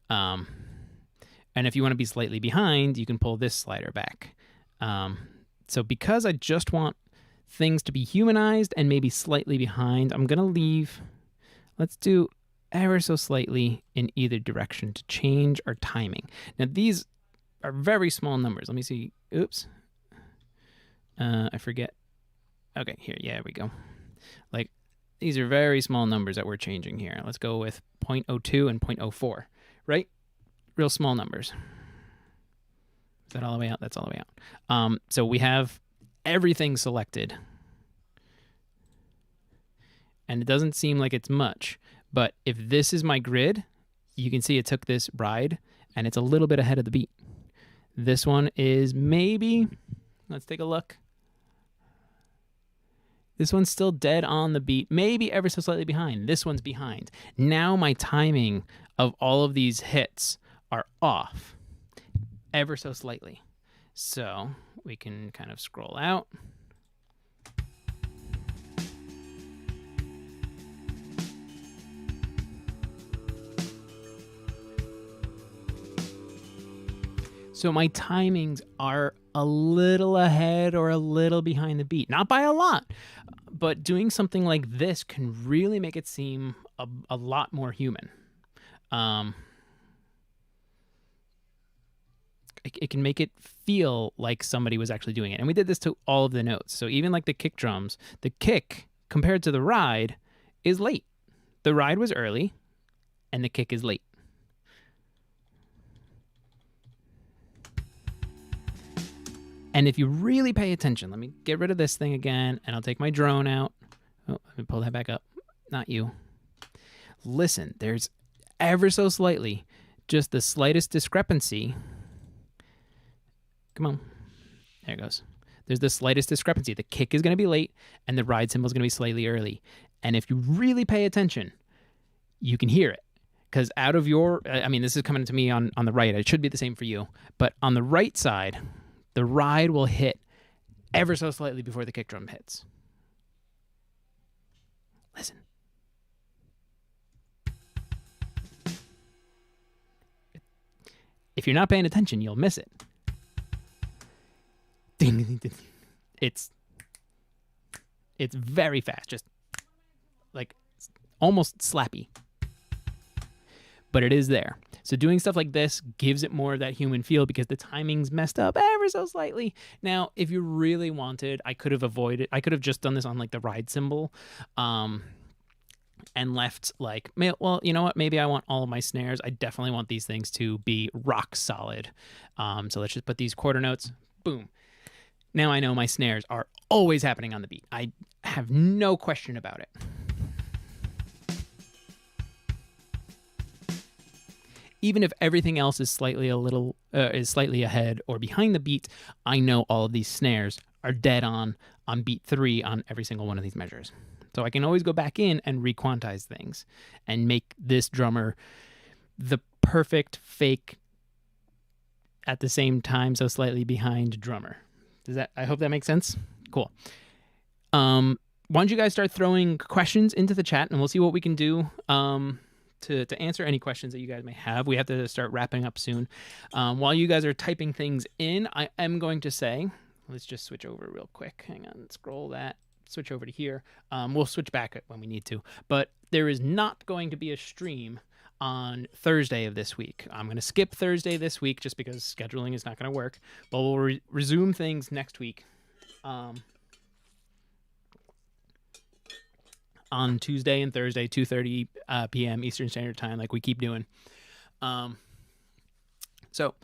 And if you want to be slightly behind, you can pull this slider back. So because I just want things to be humanized and maybe slightly behind, I'm going to leave, let's do ever so slightly in either direction to change our timing. Now these are very small numbers. Let me see. Oops. I forget. Okay, here. Yeah, we go. Like, these are very small numbers that we're changing here. Let's go with 0.02 and 0.04, right? Real small numbers. Is that all the way out? That's all the way out. So we have everything selected. And it doesn't seem like it's much. But if this is my grid, you can see it took this ride, and it's a little bit ahead of the beat. This one is maybe, let's take a look. This one's still dead on the beat, maybe ever so slightly behind. This one's behind. Now my timing of all of these hits are off ever so slightly. So we can kind of scroll out. So my timings are a little ahead or a little behind the beat. Not by a lot, but doing something like this can really make it seem a lot more human. It can make it feel like somebody was actually doing it. And we did this to all of the notes. So even like the kick drums, the kick compared to the ride is late. The ride was early and the kick is late. And if you really pay attention, let me get rid of this thing again, and I'll take my drone out. Oh, let me pull that back up. Not you. Listen, there's ever so slightly, just the slightest discrepancy. Come on. There it goes. There's the slightest discrepancy. The kick is going to be late, and the ride cymbal is going to be slightly early. And if you really pay attention, you can hear it. Because out of your, I mean, this is coming to me on the right. It should be the same for you. But on the right side, the ride will hit ever so slightly before the kick drum hits. Listen. If you're not paying attention, you'll miss it. It's very fast, just like almost slappy. But it is there. So doing stuff like this gives it more of that human feel because the timing's messed up ever so slightly. Now, if you really wanted, I could have just done this on like the ride cymbal. and left like, well, you know what? Maybe I want all of my snares. I definitely want these things to be rock solid. So let's just put these quarter notes. Boom. Now I know my snares are always happening on the beat. I have no question about it. Even if everything else is slightly ahead or behind the beat, I know all of these snares are dead on beat 3 on every single one of these measures. So I can always go back in and requantize things and make this drummer the perfect fake at the same time, so slightly behind drummer. I hope that makes sense? Cool. Why don't you guys start throwing questions into the chat, and we'll see what we can do to answer any questions that you guys may have. We have to start wrapping up soon. While you guys are typing things in, I am going to say, let's just switch over real quick. Hang on, scroll that, switch over to here. We'll switch back when we need to. But there is not going to be a stream on Thursday of this week. I'm going to skip Thursday this week just because scheduling is not going to work. But we'll resume things next week. On Tuesday and Thursday, 2:30 p.m. Eastern Standard Time, like we keep doing. So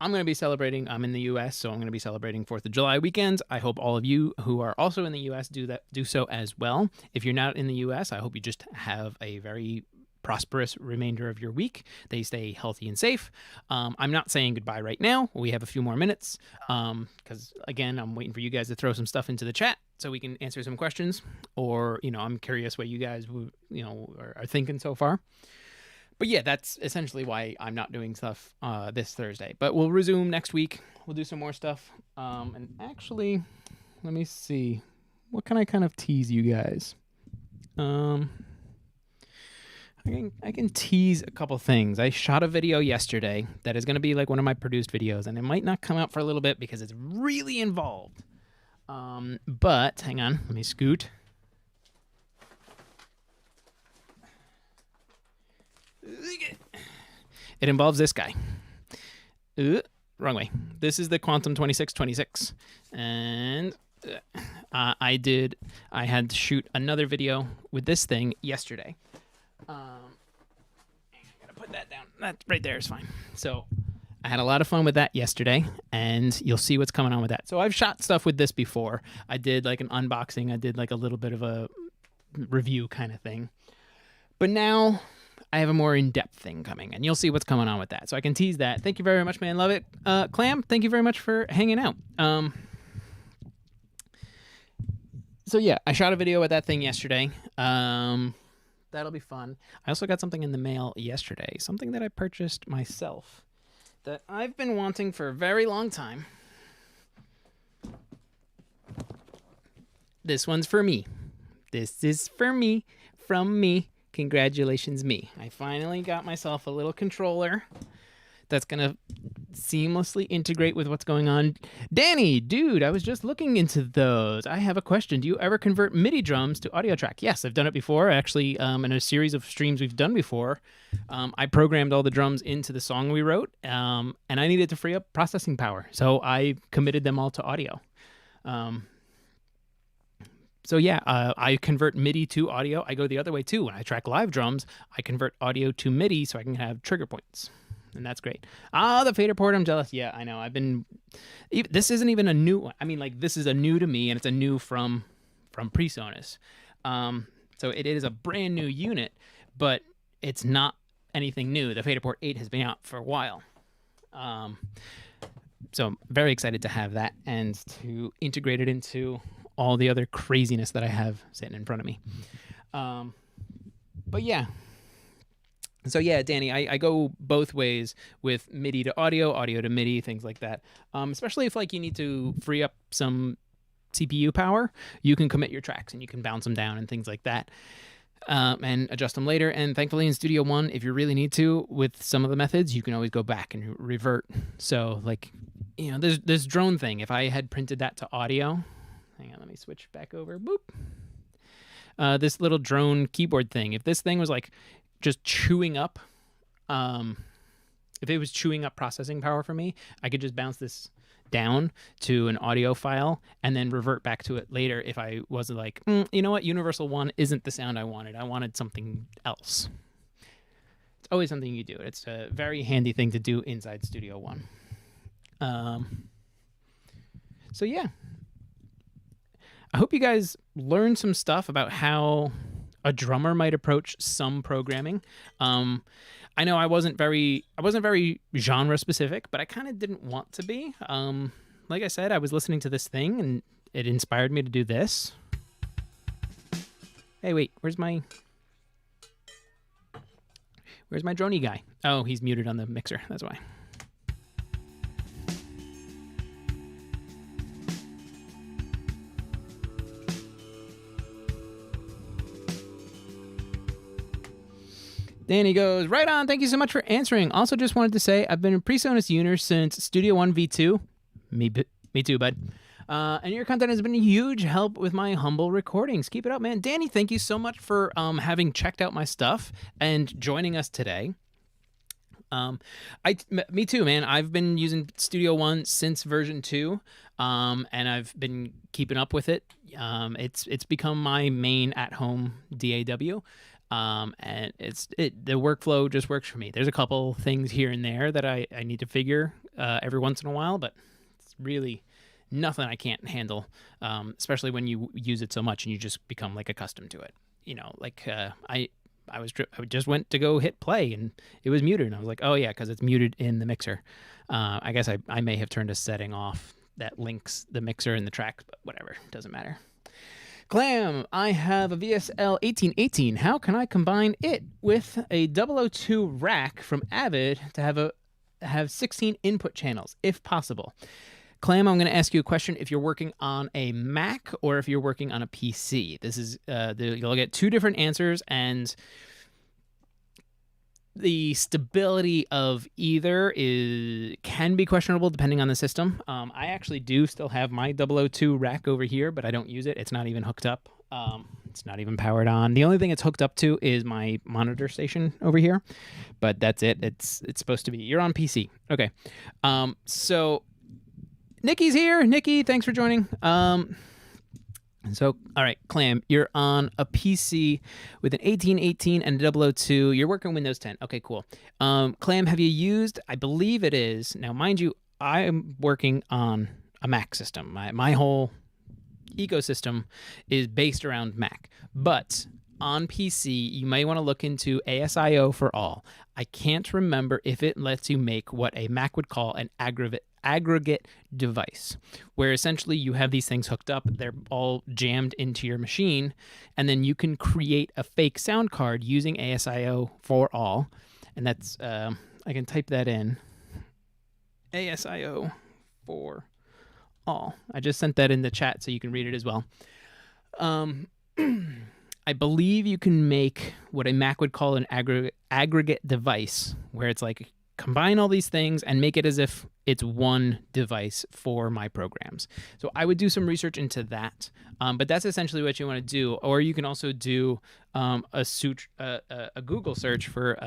I'm going to be celebrating. I'm in the U.S., so I'm going to be celebrating 4th of July weekends. I hope all of you who are also in the U.S. do so as well. If you're not in the U.S., I hope you just have a very prosperous remainder of your week. They stay healthy and safe. I'm not saying goodbye right now. We have a few more minutes because, again, I'm waiting for you guys to throw some stuff into the chat so we can answer some questions. Or, I'm curious what you guys, are thinking so far. But yeah, that's essentially why I'm not doing stuff this Thursday. But we'll resume next week. We'll do some more stuff. And actually, let me see. What can I kind of tease you guys? I can tease a couple things. I shot a video yesterday that is going to be like one of my produced videos, and it might not come out for a little bit because it's really involved. But hang on, let me scoot. It involves this guy. Wrong way. This is the Quantum 2626, and I had to shoot another video with this thing yesterday. I gotta put that down. That right there is fine. So I had a lot of fun with that yesterday, and you'll see what's coming on with that. So I've shot stuff with this before. I did like an unboxing. I did like a little bit of a review kind of thing. But now I have a more in-depth thing coming, and you'll see what's coming on with that. So I can tease that. Thank you very much, man. Love it. Clam, thank you very much for hanging out. So yeah, I shot a video with that thing yesterday. That'll be fun. I also got something in the mail yesterday, something that I purchased myself that I've been wanting for a very long time. This one's for me. This is for me, from me. Congratulations, me. I finally got myself a little controller that's going to seamlessly integrate with what's going on. Danny, dude, I was just looking into those. I have a question. Do you ever convert MIDI drums to audio track? Yes, I've done it before. Actually, in a series of streams we've done before, I programmed all the drums into the song we wrote, and I needed to free up processing power. So I committed them all to audio. So yeah, I convert MIDI to audio. I go the other way too. When I track live drums, I convert audio to MIDI so I can have trigger points. And that's great. The fader port, I'm jealous. Yeah, I know. This isn't even a new one. I mean, like, this is a new to me, and it's a new from Presonus. So it is a brand new unit, but it's not anything new. The fader port 8 has been out for a while. So I'm very excited to have that and to integrate it into all the other craziness that I have sitting in front of me. But yeah. So yeah, Danny, I go both ways with MIDI to audio, audio to MIDI, things like that. Especially if like you need to free up some CPU power, you can commit your tracks and you can bounce them down and things like that, and adjust them later. And thankfully in Studio One, if you really need to, with some of the methods, you can always go back and revert. So like, there's this drone thing. If I had printed that to audio, hang on, let me switch back over. Boop. This little drone keyboard thing. If this thing was like just chewing up, if it was chewing up processing power for me, I could just bounce this down to an audio file and then revert back to it later if I wasn't like, you know what, Universal 1 isn't the sound I wanted. I wanted something else. It's always something you do. It's a very handy thing to do inside Studio One. So yeah, I hope you guys learned some stuff about how a drummer might approach some programming. I know I wasn't very genre specific, but I kind of didn't want to be. Like I said, I was listening to this thing and it inspired me to do this. Hey, wait, where's my droney guy? Oh, he's muted on the mixer. That's why. Danny goes, right on. Thank you so much for answering. Also, just wanted to say I've been a Presonus user since Studio One V2. Me too, bud. And your content has been a huge help with my humble recordings. Keep it up, man. Danny, thank you so much for having checked out my stuff and joining us today. Me too, man. I've been using Studio One since version 2, and I've been keeping up with it. It's become my main at-home DAW. And the workflow just works for me. There's a couple things here and there that I need to figure every once in a while, but it's really nothing I can't handle, especially when you use it so much and you just become like accustomed to it. You know, like I just went to go hit play and it was muted, and I was like, oh yeah, because it's muted in the mixer. I guess I may have turned a setting off that links the mixer and the tracks, but whatever, doesn't matter. Clam, I have a VSL 1818. How can I combine it with a 002 rack from Avid to have 16 input channels, if possible? Clam, I'm going to ask you a question if you're working on a Mac or if you're working on a PC. This is you'll get two different answers, and the stability of either can be questionable depending on the system. I actually do still have my 002 rack over here, but I don't use it. It's not even hooked up. It's not even powered on. The only thing it's hooked up to is my monitor station over here, but that's it. It's supposed to be. You're on PC. Okay. So Nikki's here. Nikki, thanks for joining. So, all right, Clam, you're on a PC with an 1818 and a 002. You're working Windows 10. Okay, cool. Clam, have you used, I believe it is, now mind you, I'm working on a Mac system. My whole ecosystem is based around Mac. But on PC, you may want to look into ASIO for all. I can't remember if it lets you make what a Mac would call an aggregate device, where essentially you have these things hooked up, they're all jammed into your machine, and then you can create a fake sound card using ASIO for all. And that's, I can type that in, ASIO for all. I just sent that in the chat so you can read it as well. I believe you can make what a Mac would call an aggregate device, where it's like combine all these things and make it as if it's one device for my programs. So I would do some research into that, but that's essentially what you want to do. Or you can also do a Google search for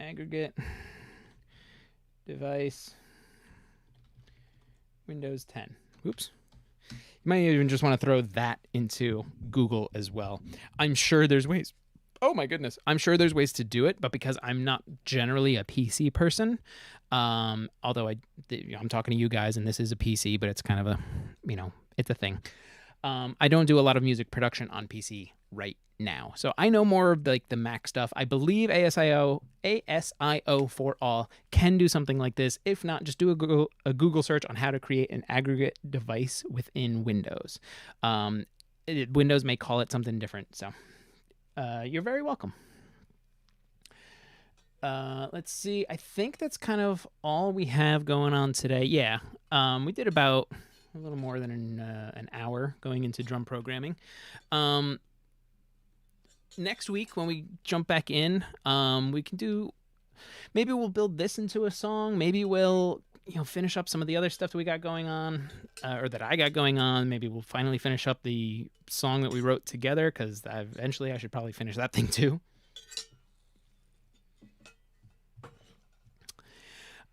aggregate device Windows 10. Oops. You might even just want to throw that into Google as well. I'm sure there's ways. Oh my goodness. I'm sure there's ways to do it, but because I'm not generally a PC person, although I'm talking to you guys and this is a PC, but it's kind of a, it's a thing. I don't do a lot of music production on PC right now. So I know more of like the Mac stuff. I believe ASIO for all can do something like this. If not, just do a Google search on how to create an aggregate device within Windows. Windows may call it something different. So you're very welcome. Let's see. I think that's kind of all we have going on today. Yeah. We did about a little more than an hour going into drum programming. Next week, when we jump back in, we can do, maybe we'll build this into a song. Maybe we'll, finish up some of the other stuff that we got going on, or that I got going on. Maybe we'll finally finish up the song that we wrote together, because eventually I should probably finish that thing too.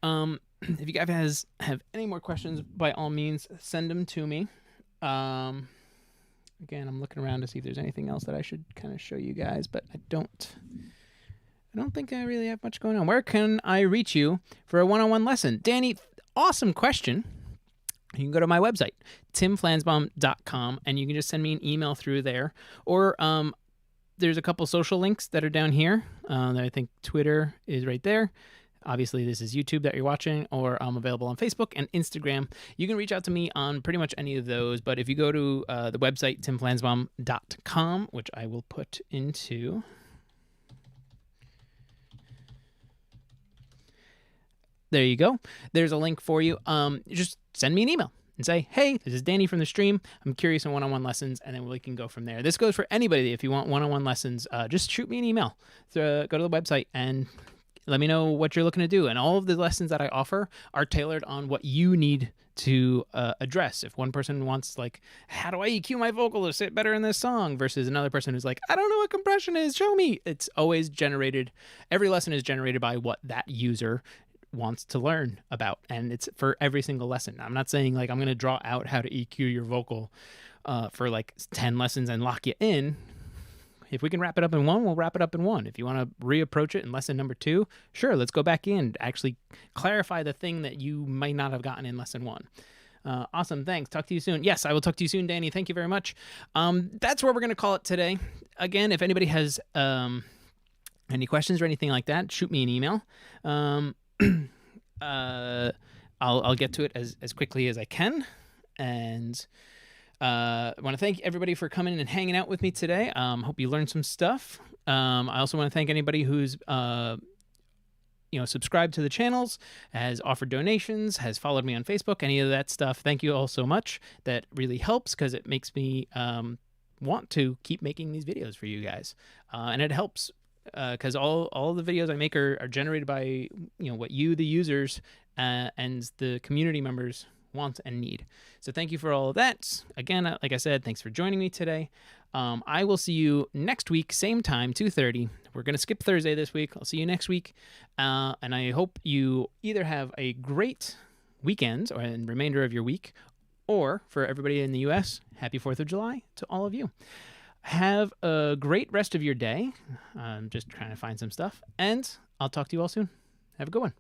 If you guys have any more questions, by all means, send them to me. Again, I'm looking around to see if there's anything else that I should kind of show you guys, but I don't think I really have much going on. Where can I reach you for a one-on-one lesson? Danny, awesome question. You can go to my website, timflansbaum.com, and you can just send me an email through there. Or there's a couple social links that are down here. I think Twitter is right there. Obviously, this is YouTube that you're watching, or I'm available on Facebook and Instagram. You can reach out to me on pretty much any of those, but if you go to the website, timflansbaum.com, which I will put into... There you go. There's a link for you. Just send me an email and say, hey, this is Danny from the stream. I'm curious on one-on-one lessons, and then we can go from there. This goes for anybody. If you want one-on-one lessons, just shoot me an email. So, go to the website and let me know what you're looking to do. And all of the lessons that I offer are tailored on what you need to address. If one person wants, like, how do I EQ my vocal to sit better in this song, versus another person who's like, I don't know what compression is, show me. It's always generated. Every lesson is generated by what that user wants to learn about, and it's for every single lesson. I'm not saying like I'm going to draw out how to EQ your vocal for like 10 lessons and lock you in. If we can wrap it up in one, we'll wrap it up in one. If you want to reapproach it in lesson number 2, sure, let's go back in, actually clarify the thing that you might not have gotten in lesson 1. Awesome, thanks. Talk to you soon. Yes, I will talk to you soon, Danny. Thank you very much. That's where we're going to call it today. Again, if anybody has any questions or anything like that, shoot me an email. I'll get to it as quickly as I can. And I want to thank everybody for coming and hanging out with me today. Hope you learned some stuff. I also want to thank anybody who's subscribed to the channels, has offered donations, has followed me on Facebook, any of that stuff. Thank you all so much. That really helps because it makes me want to keep making these videos for you guys. And it helps because all the videos I make are generated by what you, the users, and the community members want and need. So thank you for all of that. Again, like I said, thanks for joining me today. I will see you next week, same time, 2:30. We're going to skip Thursday this week. I'll see you next week. And I hope you either have a great weekend or the remainder of your week, or for everybody in the U.S., happy 4th of July to all of you. Have a great rest of your day. I'm just trying to find some stuff, and I'll talk to you all soon. Have a good one.